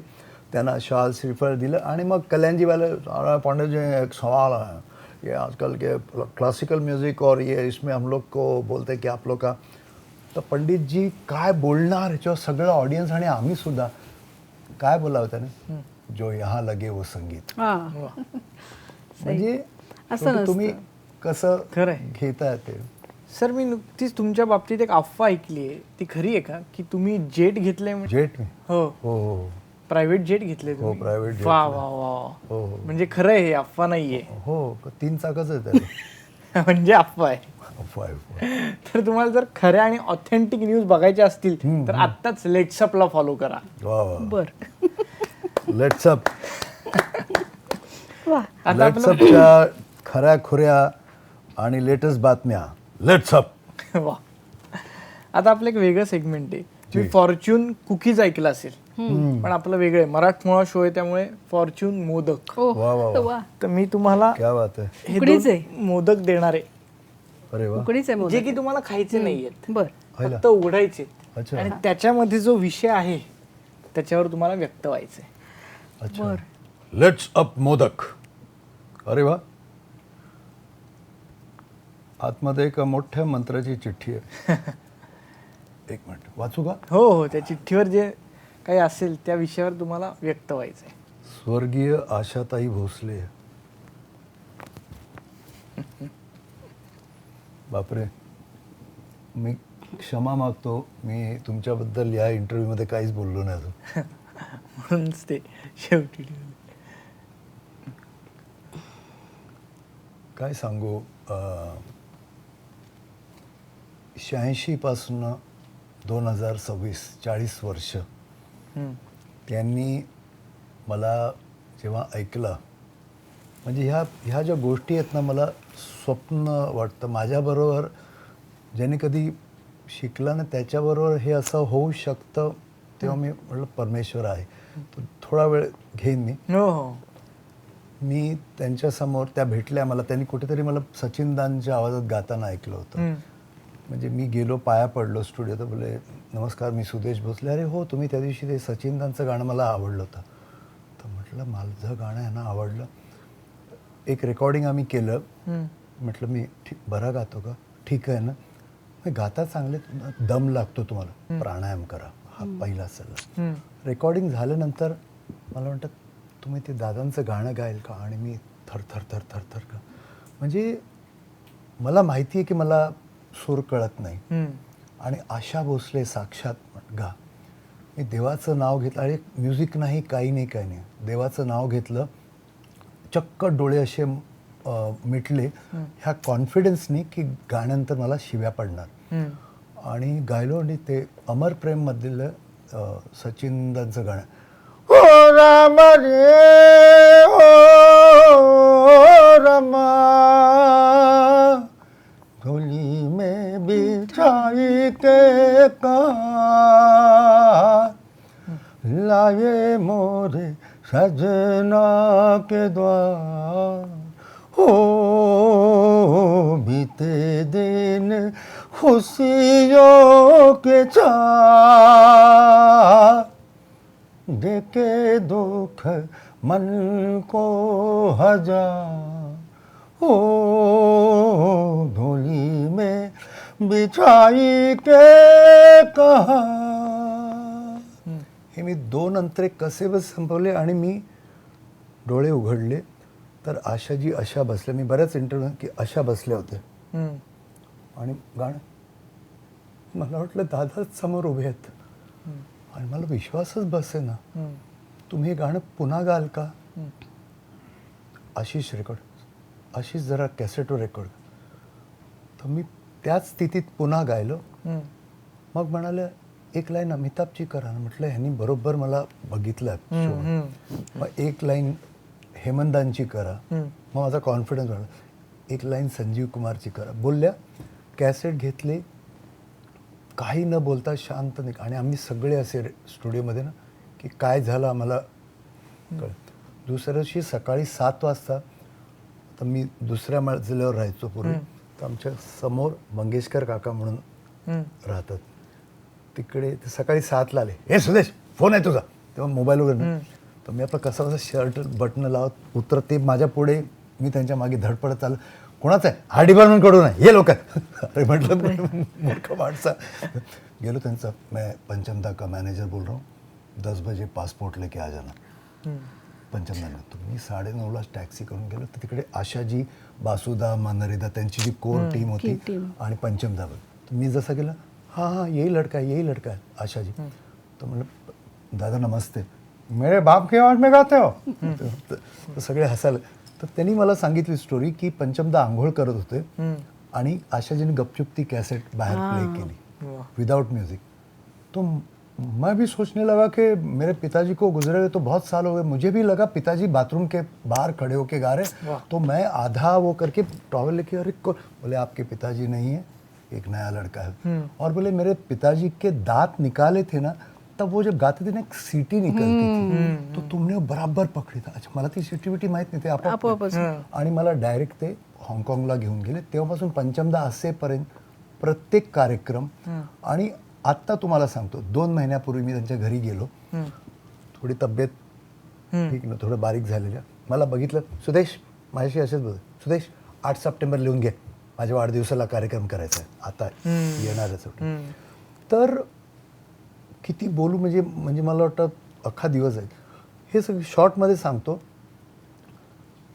त्यांना शॉल श्रीफळ दिलं आणि मग कल्याणजीबाईला, पंडितजी एक सवाल है, ये आजकल के क्लासिकल म्यूजिक और ये इसमें हम लोग को बोलते कि आप लोग का, तर पंडितजी काय बोलणार याच्यावर सगळं ऑडियन्स आणि आम्ही सुद्धा काय बोलावं त्याने, जो यहाँ लगे वो संगीत. म्हणजे असं तुम्ही कसं खरंय. घेताय ते. सर मी नुकतीच तुमच्या बाबतीत एक अफवा ऐकली आहे, ती खरी आहे का की तुम्ही जेट घेतलंय म्हणजे? जेट मी हो, हो हो प्रायव्हेट जेट घेतले तुम्ही? private jet. वा वा वा. हो हो म्हणजे खरं आहे हे, अफवा नाहीये. हो 3 चाकच आहे त्याला. म्हणजे अफवा आहे. Five. तर तुम्हाला जर खऱ्या आणि ऑथेंटिक न्यूज बघायच्या असतील तर आत्ताच लेट्सअपला फॉलो करा. वा वा, बर लेट्सअप. वा आता आपलं लेट्सअपच्या खऱ्या खुऱ्या आणि लेटेस्ट बातम्या. लेट्सअप. वा. आता आपलं एक वेगळं सेगमेंट आहे. तुम्ही फॉर्च्यून कुकीज ऐकलं असेल, पण आपलं वेगळं आहे, मराठमोळा शो आहे, त्यामुळे फॉर्च्यून मोदक. ओ वा वा वा. वा तर मी तुम्हाला क्या बात आहे. हे उकडीचे. 2 मोदक देणार आहे, अरे वा. उकडीच आहे जे मोदक. की तुम्हाला खायचे नाहीयेत, बर व्हायला. फक्त उघडायचे अच्छा आणि त्याच्यामध्ये जो विषय आहे त्याच्यावर तुम्हाला व्यक्त व्हायचंय. अच्छा. Let's up modak. अरे वा. आतमध्ये एका मोठ्या मंत्राची चिठ्ठी आहे. एक मिनिट वाचू का? हो हो, त्या चिठ्ठीवर जे काही असेल त्या विषयावर तुम्हाला व्यक्त व्हायचंय. स्वर्गीय आशाताई भोसले. बापरे, मी क्षमा मागतो, मी तुमच्याबद्दल या इंटरव्ह्यूमध्ये काहीच बोललो नाही अजून. म्हणूनच ते शेवटी काय सांगू, 86 पासून 2026 40 वर्ष त्यांनी मला जेव्हा ऐकलं, म्हणजे ह्या ज्या गोष्टी आहेत ना, मला स्वप्न वाटतं. माझ्याबरोबर ज्यांनी कधी शिकला ना त्याच्याबरोबर हे असं होऊ शकतं, तेव्हा मी म्हटलं परमेश्वर आहे. थोडा वेळ घेईन मी. हो हो. मी त्यांच्यासमोर, त्या भेटल्या मला, त्यांनी कुठेतरी मला सचिन दांच्या आवाजात गाताना ऐकलं होतं. म्हणजे मी गेलो, पाया पडलो स्टुडिओ, तर बोले नमस्कार मी सुदेश भोसले. अरे हो, तुम्ही त्या दिवशी ते सचिन दांचं गाणं मला आवडलं होतं. तर म्हटलं माझं गाणं आहे ना आवडलं. एक रेकॉर्डिंग आम्ही केलं. म्हटलं मी बरा गातो का? ठीक आहे ना. मी गाता चांगले, दम लागतो तुम्हाला, प्राणायाम करा, हा पहिला सल्ला. रेकॉर्डिंग झाल्यानंतर मला म्हणतात तुम्ही ते दादांचं गाणं गायल का? आणि मी थर थर थर थर थर का, म्हणजे मला माहिती आहे की मला सूर कळत नाही. आणि आशा भोसले साक्षात गा. मी देवाचं नाव घेतलं, अरे म्युझिक नाही, काही नाही, देवाचं नाव घेतलं, चक्क डोळे असे मिटले ह्या कॉन्फिडन्सनी की गाण्यानंतर मला शिव्या पडणार. आणि गायलो, आणि ते अमर प्रेम मधलं सचिनदांचं गाणं, ओ राम रे ओ रमा गली में बिछाई के का लाए मोरे सजना के द्वार, हो बीते दिन खुशियों के चार, देखे दुख मन को हजार, हो धूली में बिछाई के कहा. हे मी 2 अंतरे कसे बस संपवले आणि मी डोळे उघडले तर आशाजी अशा बसल्या. मी बऱ्याच इंटरव्ह्यू की अशा बसल्या होत्या हम्म. आणि गाणं मला वाटलं दादाच समोर उभे आहेत आणि मला विश्वासच बसेना. हम्म. तुम्ही हे गाणं पुन्हा गाल का? आशिष रेकॉर्ड, आशिष जरा कॅसेटवर रेकॉर्ड. तर मी त्याच स्थितीत पुन्हा गायलो. हम्म. मग म्हणाले एक लाईन अमिताभची करा ना. म्हटलं ह्यांनी बरोबर मला बघितलं शो. मग एक लाईन हेमंतांची करा. मग माझा कॉन्फिडन्स वाढला. एक लाईन संजीव कुमारची करा. बोलल्या, कॅसेट घेतले, काही न बोलता शांत नाही. आणि आम्ही सगळे असे स्टुडिओमध्ये ना की काय झालं आम्हाला कळलं. दुसऱ्या दिवशी सकाळी 7 वाजता, तर मी दुसऱ्या मजल्यावर राहायचो पूर्वी, तर आमच्या समोर मंगेशकर काका म्हणून राहतात. तिकडे ते सकाळी 7ला आले. हे सुदेश, फोन आहे तुझा. तेव्हा मोबाईल वगैरे नाही. तर मी आपलं कसं कसं शर्ट बटणं लावत उतरत, ते माझ्या पुढे, मी त्यांच्या मागे धडपडत चाललं. कोणाचं आहे? हा डिपार्टमेंटकडून आहे, हे लोक आहेत. अरे म्हटलं मूर्ख माणसा. गेलो त्यांचा, मैं पंचमदा का मॅनेजर बोल रहा हूँ, 10 बजे पासपोर्ट लेके आ जाना. पंचमदा. तुम्ही 9:30लाच टॅक्सी करून गेलो. तर तिकडे आशाजी, बासुदा, मानरिदा त्यांची जी कोर टीम होती आणि पंचमदावर. तर मी जसं गेलं, हाँ यही लड़का है, यही लड़का है आशा जी. तो मतलब दादा नमस्ते, मेरे बाप के आवाज में गाते हो. तर सगळे हसायला. तर त्यांनी मला सांगितली स्टोरी की पंचमदा आंघोळ करत होते आणि आशाजीने गपचूप ती कॅसेट बाहेर प्ले केली विदाउट म्यूजिक. तो मैं भी सोचने लगा कि मेरे पिताजी को गुजरे हुए तो बहुत साल हो गए. मुझे भी लगा पिताजी बाथरूम के बाहर खड़े होके गा रहे. तो मैं आधा वो करके टॉवल लेके, अरे बोले आपके पिताजी नहीं है, एक नया लड़का है. और बोले मेरे पिताजी के दांत निकाले थे ना, तब वो जब गाते थे ना एक सीटी निकलती थी. तो तुमने वो बराबर पकड़ी था. अच्छा, मला ती सीटी बिटी माहित नाही, ते आपोआप. आणि मला डायरेक्ट ते हाँगकाँगला घेऊन गेले. तेव्हापासून पंचमदा असेपर्यंत प्रत्येक कार्यक्रम. आणि आत्ता तुम्हाला सांगतो, 2 महिन्यापूर्वी मी त्यांच्या घरी गेलो. थोडी तब्येत ठीक ना, थोडं बारीक झालेलं. मला बघितलं, सुदेश माझ्याशी असेच बोल, सुदेश 8 सप्टेंबर लिहून घे, माझ्या वाढदिवसाला कार्यक्रम करायचा आहे आता येणारच. तर किती बोलू, म्हणजे मला वाटतं अख्खा दिवस आहे. हे सगळं शॉर्टमध्ये सांगतो.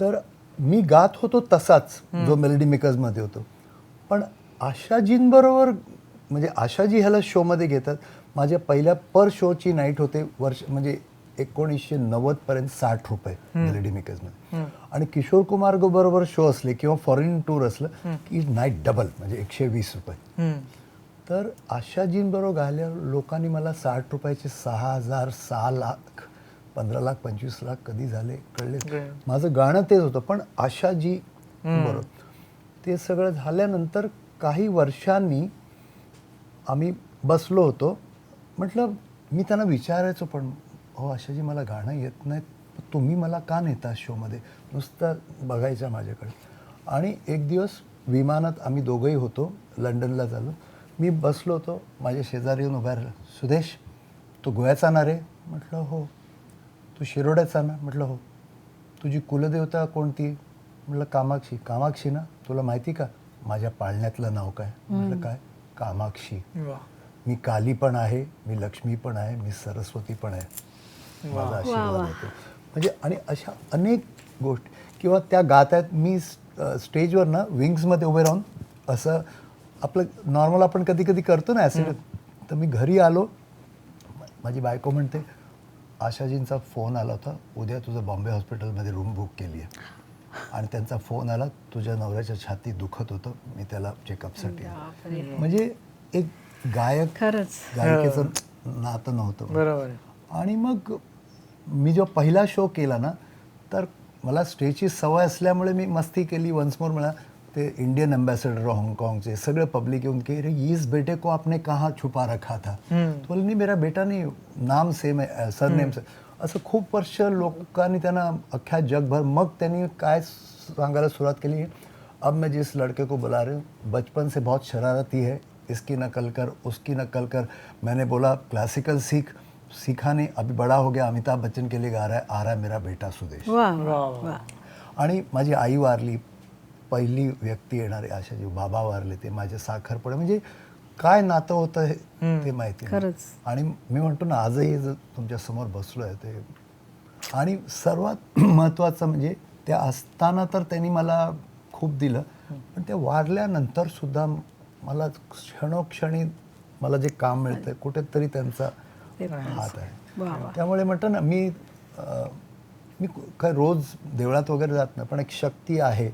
तर मी गात होतो तसाच जो मेलोडी मेकर्समध्ये होतो. पण आशाजींबरोबर, म्हणजे आशाजी ह्याला शोमध्ये घेतात. माझ्या पहिल्या पर शोची नाईट होते वर्ष, म्हणजे 1990 पर्यंत 60 रुपये मेलोडी मेकर्समध्ये. आणि किशोर कुमार बरोबर शो असले किंवा फॉरेन टूर असलं की नाईट डबल, म्हणजे 120 रुपये. तर आशाजींबरोबर गायल्या लोकांनी मला 60 रुपयाचे 6,000, 6 लाख, 15 लाख, 25 लाख कधी झाले कळले. माझं गाणं तेच होतं. पण आशाजी बरोबर ते सगळं झाल्यानंतर काही वर्षांनी आम्ही बसलो होतो. म्हटलं, मी त्यांना विचारायचो, पण हो आशाजी मला गाणं येत नाही, तुम्ही मला का नेता शोमध्ये, नुसतं बघायचं माझ्याकडे. आणि एक दिवस विमानात आम्ही दोघंही होतो, लंडनला झालो. मी बसलो होतो, माझ्या शेजारी येऊन उभा राहिला, सुदेश तू गोव्याचा ना रे? म्हटलं हो. तू शिरोड्याचा ना? म्हटलं हो. तुझी कुलदेवता कोणती? म्हटलं कामाक्षी. कामाक्षी ना? तुला माहिती का माझ्या पाळण्यातलं नाव काय? म्हटलं काय? कामाक्षी. मी काली पण आहे, मी लक्ष्मी पण आहे, मी सरस्वती पण आहे, माझा आशीर्वाद होतो. म्हणजे आणि अशा अनेक गोष्टी. किंवा त्या गात आहेत, मी स्टेजवर ना विंग्समध्ये उभे राहून असं आपलं नॉर्मल आपण कधी कधी करतो ना ॲसिड. तर मी घरी आलो, माझी बायको म्हणते आशाजींचा फोन आला होता, उद्या तुझं बॉम्बे हॉस्पिटलमध्ये रूम बुक केली आहे. आणि त्यांचा फोन आला, तुझ्या नवऱ्याच्या छातीत दुखत होतं, मी त्याला चेकअपसाठी. म्हणजे एक गायिकेचं नातं नव्हतं. बरोबर. आणि मग मी जेव्हा पहिला शो केला ना, तर मला स्टेजची सवय असल्यामुळे मी मस्ती केली. वन्स मोर मला ते इंडियन अम्बॅसेडर हाँगकाँगचे सगळे पब्लिक येऊन की अरे इस बेटे को आपने कहाँ छुपा रखा था? तो बोले नहीं मेरा बेटा नहीं, नाम सेम आहे, सरनेम से. असं खूप वर्ष लोकांनी त्यांना अख्ख्या जगभर. मग त्यांनी काय सांगायला सुरुवात केली, अब मैं जिस लड़के को बुला रही हूँ बचपन से बहुत शरारती है, इसकी नकल कर, उसकी नकल कर. मैंने बोला क्लासिकल सीखा नहीं, अभी बड़ा हो गया, अमिताभ बच्चन के लिए गा रहा है, आ रहा है मेरा बेटा सुदेश. आणि माझी आई वारली पहिली व्यक्ती येणारे आशाजी बाबा वारले ते माझे साखरपुडा, म्हणजे काय नातं होतं ते माहिती नाही. खरंच. आणि मी म्हणतो ना आजही जर तुमच्या समोर बसलोय ते, आणि सर्वात महत्त्वाचं म्हणजे त्या असताना तर त्यांनी मला खूप दिलं, पण ते वारल्यानंतर सुद्धा मला क्षणोक्षणी मला जे काम मिळतंय कुठेतरी त्यांचा हात आहे. त्यामुळे म्हणतो ना मी काय रोज देवळात वगैरे जात नाही, पण एक शक्ती आहे.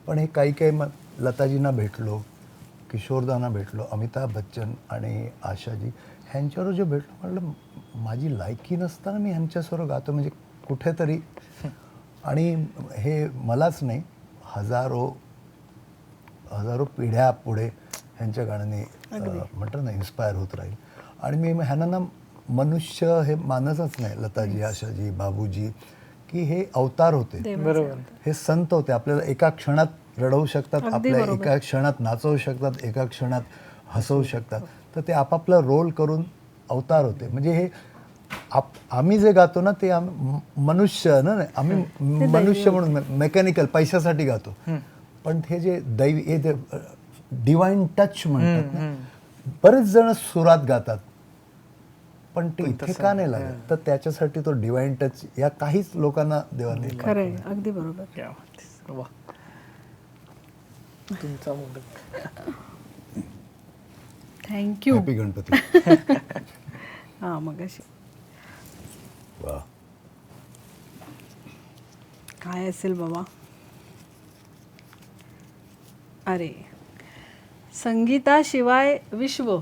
पण हे काही मग लताजींना भेटलो, किशोरदांना भेटलो, अमिताभ बच्चन आणि आशाजी ह्यांच्यावर जे भेटलो, म्हटलं माझी लायकी नसताना मी ह्यांच्यासमोर गातो म्हणजे कुठेतरी. आणि हे मलाच नाही, हजारो पिढ्या पुढे ह्यांच्या गाण्याने म्हणतात ना इन्स्पायर होत राहील. आणि मी ह्यांना ना मनुष्य हे मानतच नाही, लताजी, आशाजी, बाबूजी, की हे अवतार होते. बरोबर. हे संत होते. आपल्याला एका क्षणात रडवू शकतात, आपल्या एका क्षणात नाचवू शकतात, एका क्षणात हसवू शकतात. तर ते आपापला रोल करून अवतार होते. म्हणजे हे आम्ही जे गातो ना ते मनुष्य ना, आम्ही मनुष्य म्हणून मेकॅनिकल पैशासाठी गातो. पण हे जे दैवी, हे डिवाइन टच म्हणतात ना, बरेच जण सुरात गातात, पण ते इथे का नाही लागत? तर त्याच्यासाठी तो डिवाइन टच या काहीच लोकांना देवाने. खरंय, अगदी बरोबर. वा, तुमचा मोदक. थँक्यू. हॅपी गणपती. हां, मग अशी वा, काय असेल बाबा. अरे, संगीताशिवाय विश्व.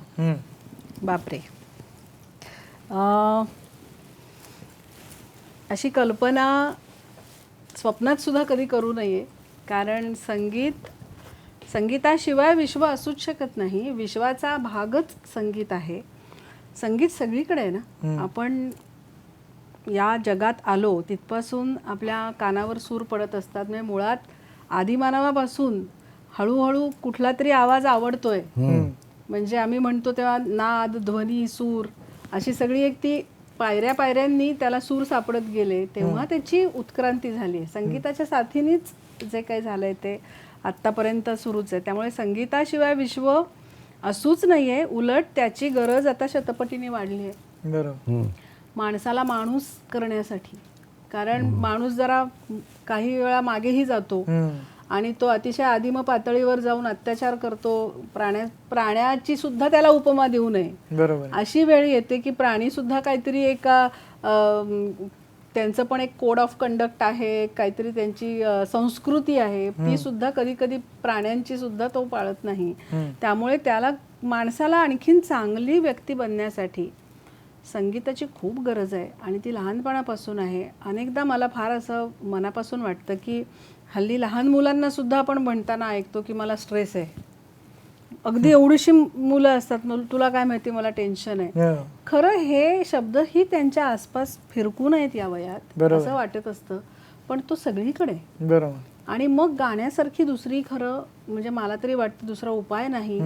बापरे. अशी कल्पना स्वप्नात सुद्धा कधी करू नये, कारण संगीताशिवाय विश्व असूच शकत नाही. विश्वाचा भागच संगीत आहे. संगीत सगळीकडे आहे ना. आपण या जगात आलो तिथपासून आपल्या कानावर सूर पडत असतात. म्हणजे मुळात आदिमानवापासून हळूहळू कुठला तरी आवाज आवडतोय, म्हणजे आम्ही म्हणतो तेव्हा नाद, ध्वनी, सूर अशी सगळी एक ती पायऱ्यांनी त्याला सूर सापडत गेले, तेव्हा त्याची उत्क्रांती झाली. संगीताच्या साथीनेच जे काही झालंय ते आत्तापर्यंत सुरूच आहे. त्यामुळे संगीताशिवाय विश्व असूच नाहीये, उलट त्याची गरज आता शतपटीने वाढली आहे. बरोबर. माणसाला माणूस करण्यासाठी. कारण माणूस जरा काही वेळा मागेही जातो आणि तो अतिशय आदिम पातळीवर जाऊन अत्याचार करतो. प्राण्याची सुद्धा त्याला उपमा देऊ नये. बरोबर. अशी वेळ येते की प्राणी सुद्धा काहीतरी एका त्यांचं पण एक कोड ऑफ कंडक्ट आहे, काहीतरी त्यांची संस्कृती आहे, ती सुद्धा कधी कधी प्राण्यांची सुद्धा तो पाळत नाही. त्यामुळे त्याला माणसाला आणखीन चांगली व्यक्ती बनण्यासाठी संगीताची खूप गरज आहे आणि ती लहानपणापासून आहे. अनेकदा मला फार असं मनापासून वाटतं की हल्ली लहान मुलांना सुद्धा आपण म्हणताना ऐकतो की मला स्ट्रेस आहे. अगदी एवढीशी मुलं असतात, तुला काय माहिती मला टेन्शन आहे. खरं हे शब्द ही त्यांच्या आसपास फिरकू नयेत या वयात असं वाटत असतं, पण तो सगळीकडे. बरोबर. आणि मग गाण्यासारखी दुसरी खरं म्हणजे मला तरी वाटतं दुसरा उपाय नाही.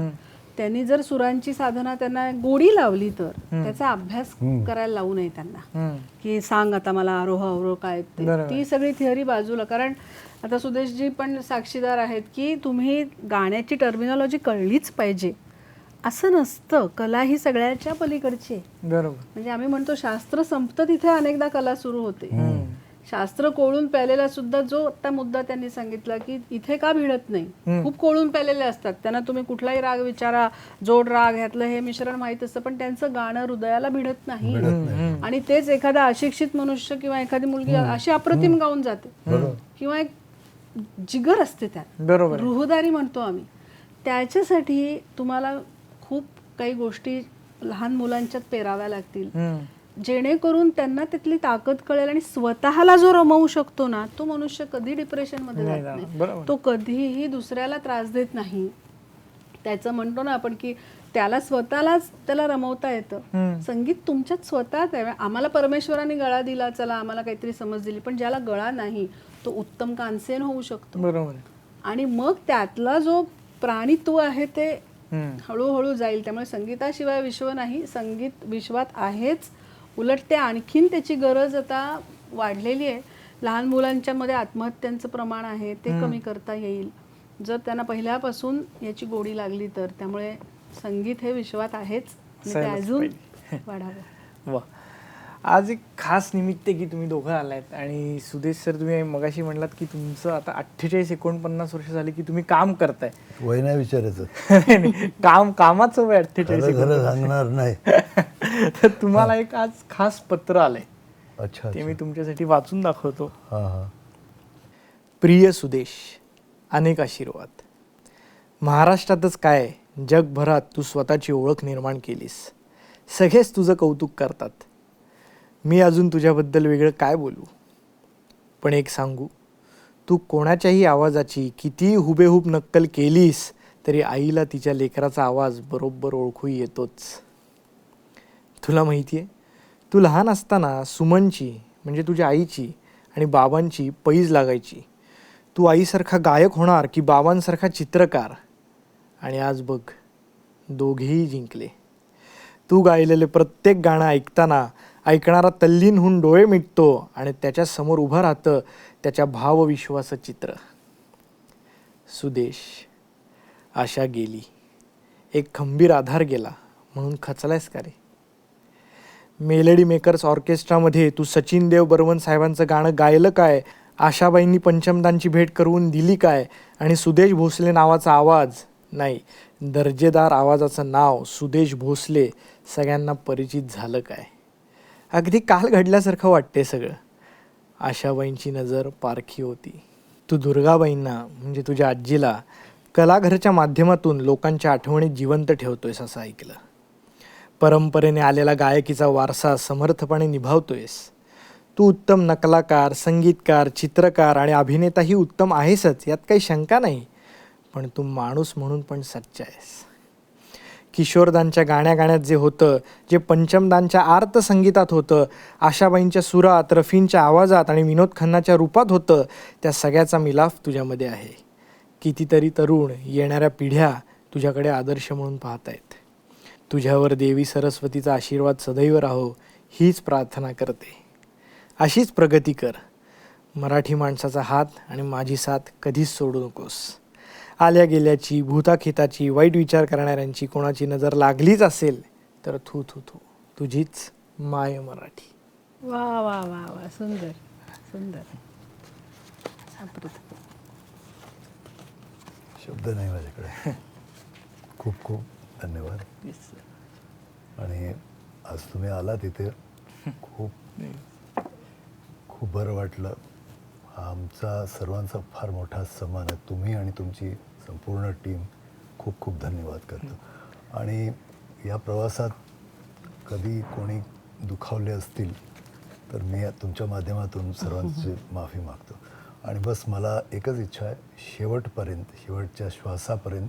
त्यांनी जर सुरांची साधना त्यांना गोडी लावली तर त्याचा अभ्यास करायला लावू नये त्यांना, की सांग आता मला आरोह अवरोह काय ती सगळी थिअरी बाजूला. कारण आता सुदेशजी पण साक्षीदार आहेत की तुम्ही गाण्याची टर्मिनॉलॉजी कळलीच पाहिजे असं नसतं. कला ही सगळ्याच्या पलीकडची आहे. बरोबर. म्हणजे आम्ही म्हणतो शास्त्र संपतं तिथे अनेकदा कला सुरू होते. शास्त्र कोळून प्यालेला सुद्धा, जो आता मुद्दा त्यांनी सांगितला की इथे का भिडत नाही, खूप कोळून प्यालेले असतात त्यांना तुम्ही कुठलाही राग विचारा, जोड राग ह्यातलं हे मिश्रण माहित असतं, पण त्यांचं गाणं हृदयाला भिडत नाही. आणि तेच एखादा अशिक्षित मनुष्य किंवा एखादी मुलगी अशी अप्रतिम गाऊन जाते, किंवा एक जिगर असते त्यात, बरोबर, रुहदारी म्हणतो आम्ही. त्याच्यासाठी तुम्हाला खूप काही गोष्टी लहान मुलांच्यात पेराव्या लागतील, जेणेकरून त्यांना त्यातली ताकद कळेल. आणि स्वतःला जो रमवू शकतो ना, तो मनुष्य कधी डिप्रेशन मध्ये जात नाही, तो कधीही दुसऱ्याला त्रास देत नाही. त्याचं म्हणतो ना आपण की त्याला स्वतःलाच त्याला रमवता येतं. संगीत तुमच्यात स्वतःच आहे. आम्हाला परमेश्वराने गळा दिला, चला आम्हाला काहीतरी समज दिली, पण ज्याला गळा नाही तो उत्तम कांसेन होऊ शकतो. बरोबर. आणि मग त्यातला जो प्राणित्व आहे ते हळूहळू जाईल. त्यामुळे संगीताशिवाय विश्व नाही, संगीत विश्वात आहेच, उलट ते आणखीन त्याची गरज आता वाढलेली आहे. लहान मुलांच्या मध्ये आत्महत्यांचं प्रमाण आहे ते कमी करता येईल जर त्यांना पहिल्यापासून याची गोडी लागली तर. त्यामुळे संगीत हे विश्वात आहेच आणि ते असायलाच अजून पाहिजे. वाढावं. वा, आज एक खास निमित्त आहे की तुम्ही दोघं आलायत. आणि सुदेश सर, तुम्ही मगाशी म्हणलात की तुमचं आता 48-49 वर्ष झाली की तुम्ही काम करताय. वय नाही विचारायचं, कामाचं वय 48. खरं सांगणार नाही. तर तुम्हाला एक आज खास पत्र आलंय, अच्छा ते मी तुमच्यासाठी वाचून दाखवतो. हां हां. प्रिय सुदेश, अनेक आशीर्वाद. महाराष्ट्रातच काय, जगभरात तू स्वतःची ओळख निर्माण केलीस. सगळेच तुझं कौतुक करतात. मी अजून तुझ्याबद्दल वेगळं काय बोलू. पण एक सांगू, तू कोणाच्याही आवाजाची कितीही हुबेहूब नक्कल केलीस तरी आईला तिच्या लेकराचा आवाज बरोबर ओळखू येतोच. तुला माहिती आहे, तू लहान असताना सुमनची म्हणजे तुझ्या आईची आणि बाबांची पैज लागायची. तू आईसारखा गायक होणार की बाबांसारखा चित्रकार. आणि आज बघ, दोघेही जिंकले. तू गायलेले प्रत्येक गाणं ऐकताना ऐकणारा तल्लीन होऊन डोळे मिटतो आणि त्याच्या समोर उभं राहतं त्याच्या भावविश्वाचं चित्र. सुदेश, आशा गेली, एक खंबीर आधार गेला म्हणून खचलायस का रे. मेलडी मेकर्स ऑर्केस्ट्रामध्ये तू सचिन देव बर्मन साहेबांचं गाणं गायलं काय, आशाबाईंनी पंचमदांची भेट करून दिली काय, आणि सुदेश भोसले नावाचा आवाज, नाही दर्जेदार आवाजाचं नाव सुदेश भोसले सगळ्यांना परिचित झालं काय. अगदी काल घडल्यासारखं वाटते सगळं. आशाबाईंची नजर पारखी होती. तू दुर्गाबाईंना म्हणजे तुझ्या आजीला कलाघरच्या माध्यमातून लोकांच्या आठवणीत जिवंत ठेवतोयस असं ऐकलं. परंपरेने आलेला गायकीचा वारसा समर्थपणे निभावतोयस. तू उत्तम नकलाकार, संगीतकार, चित्रकार आणि अभिनेताही उत्तम आहेसच, यात काही शंका नाही. पण तू माणूस म्हणून पण सच्चा आहेस. किशोरदांच्या गाण्यात जे होतं, जे पंचमदांच्या आर्त संगीतात होतं, आशाबाईंच्या सुरात, रफींच्या आवाजात आणि विनोद खन्नाच्या रूपात होतं, त्या सगळ्याचा मिलाफ तुझ्यामध्ये आहे. कितीतरी तरुण, येणाऱ्या पिढ्या तुझ्याकडे आदर्श म्हणून पाहतायत. तुझ्यावर देवी सरस्वतीचा आशीर्वाद सदैव राहो हीच प्रार्थना करते. अशीच प्रगती कर. मराठी माणसाचा हात आणि माझी साथ कधीच सोडू नकोस. आल्या गेल्याची, भूताखिताची, वाईट विचार करणाऱ्यांची कोणाची नजर लागलीच असेल तर थू थू थू, तुझीच माय मराठी. वा वा वा वा, सुंदर सुंदर. अप्रतिम. शब्द नाही माझ्याकडे. खूप खूप धन्यवाद. आणि आज तुम्ही आला तिथे, खूप खूप बरं वाटलं. हा आमचा सर्वांचा फार मोठा सन्मान आहे. तुम्ही आणि तुमची संपूर्ण टीम खूप खूप धन्यवाद करतो. आणि या प्रवासात कधी कोणी दुखावले असतील तर मी तुमच्या माध्यमातून सर्वांची माफी मागतो. आणि बस मला एकच इच्छा आहे, शेवटपर्यंत, शेवटच्या श्वासापर्यंत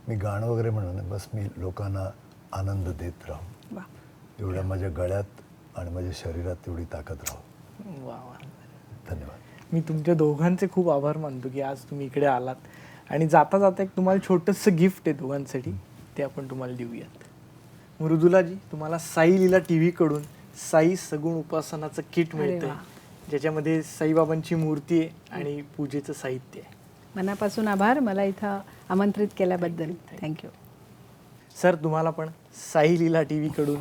मी गाणं वगैरे म्हणून नाही, बस मी लोकांना आनंद देत राहू. एवढ्या माझ्या गळ्यात आणि माझ्या शरीरात तेवढी ताकद राहू. वा वा, धन्यवाद. मी तुमच्या दोघांचे खूप आभार मानतो की आज तुम्ही इकडे आलात. आणि जाता जाता एक तुम्हाला छोटंसं गिफ्ट आहे दोघांसाठी, ते आपण तुम्हाला देऊयात. मृदुलाजी, तुम्हाला साई लीला TV कडून साई सगुण उपासनाचं किट मिळतंय, ज्याच्यामध्ये साईबाबांची मूर्ती आहे आणि पूजेचं साहित्य आहे. मनापासून आभार मला इथं आमंत्रित केल्याबद्दल. थँक्यू. सर, तुम्हाला पण साई लीला TV कडून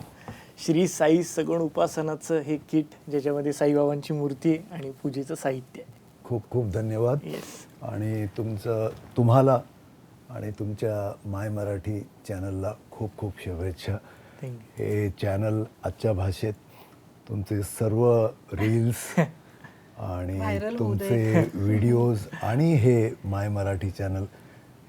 श्री साई सगुण उपासनाचं हे किट, ज्याच्यामध्ये साईबाबांची मूर्ती आहे आणि पूजेचं साहित्य आहे. खूप खूप धन्यवाद. येस. आणि तुम्हाला आणि तुमच्या माय मराठी चॅनलला खूप खूप शुभेच्छा. थँक्यू. हे चॅनल आजच्या भाषेत तुमचे सर्व रील्स आणि तुमचे व्हिडिओज आणि हे माय मराठी चॅनल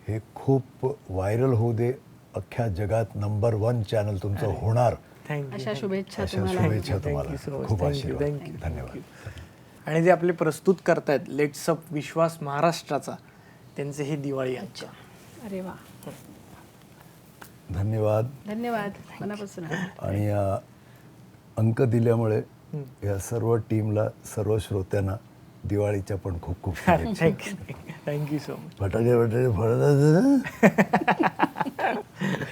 हे खूप व्हायरल होऊ दे. अख्ख्या जगात नंबर 1 चॅनल तुमचं होणार. अशा शुभेच्छा अशा तुम्हाला. शुभेच्छा तुम्हाला. Thank you so much. खूप Thank you, आशीर्वाद. thank you, धन्यवाद. thank you. आणि जे आपले प्रस्तुत करतायत लेट्स अप विश्वास महाराष्ट्राचा, त्यांचे हे दिवाळी अंक. अरे वा, धन्यवाद. धन्यवाद मनापासून आभार. आणि अंक दिल्यामुळे या सर्व टीमला, सर्व श्रोत्यांना दिवाळीच्या पण खूप खूप शुभेच्छा. Thank you so much. फटाके फटाके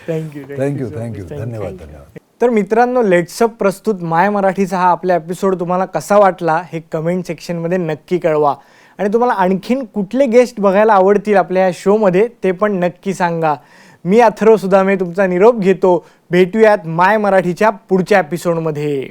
थँक्यू थँक्यू धन्यवाद. तर मित्रांनो, लेट्सअप प्रस्तुत माय मराठीचा हा आपला एपिसोड तुम्हाला कसा वाटला हे कमेंट सेक्शनमध्ये नक्की कळवा. आणि तुम्हाला आणखीन कुठले गेस्ट बघायला आवडतील आपल्या या शोमध्ये ते पण नक्की सांगा. मी अथर्व सुदामे तुमचा निरोप घेतो. भेटूयात माय मराठीच्या पुढच्या एपिसोडमध्ये.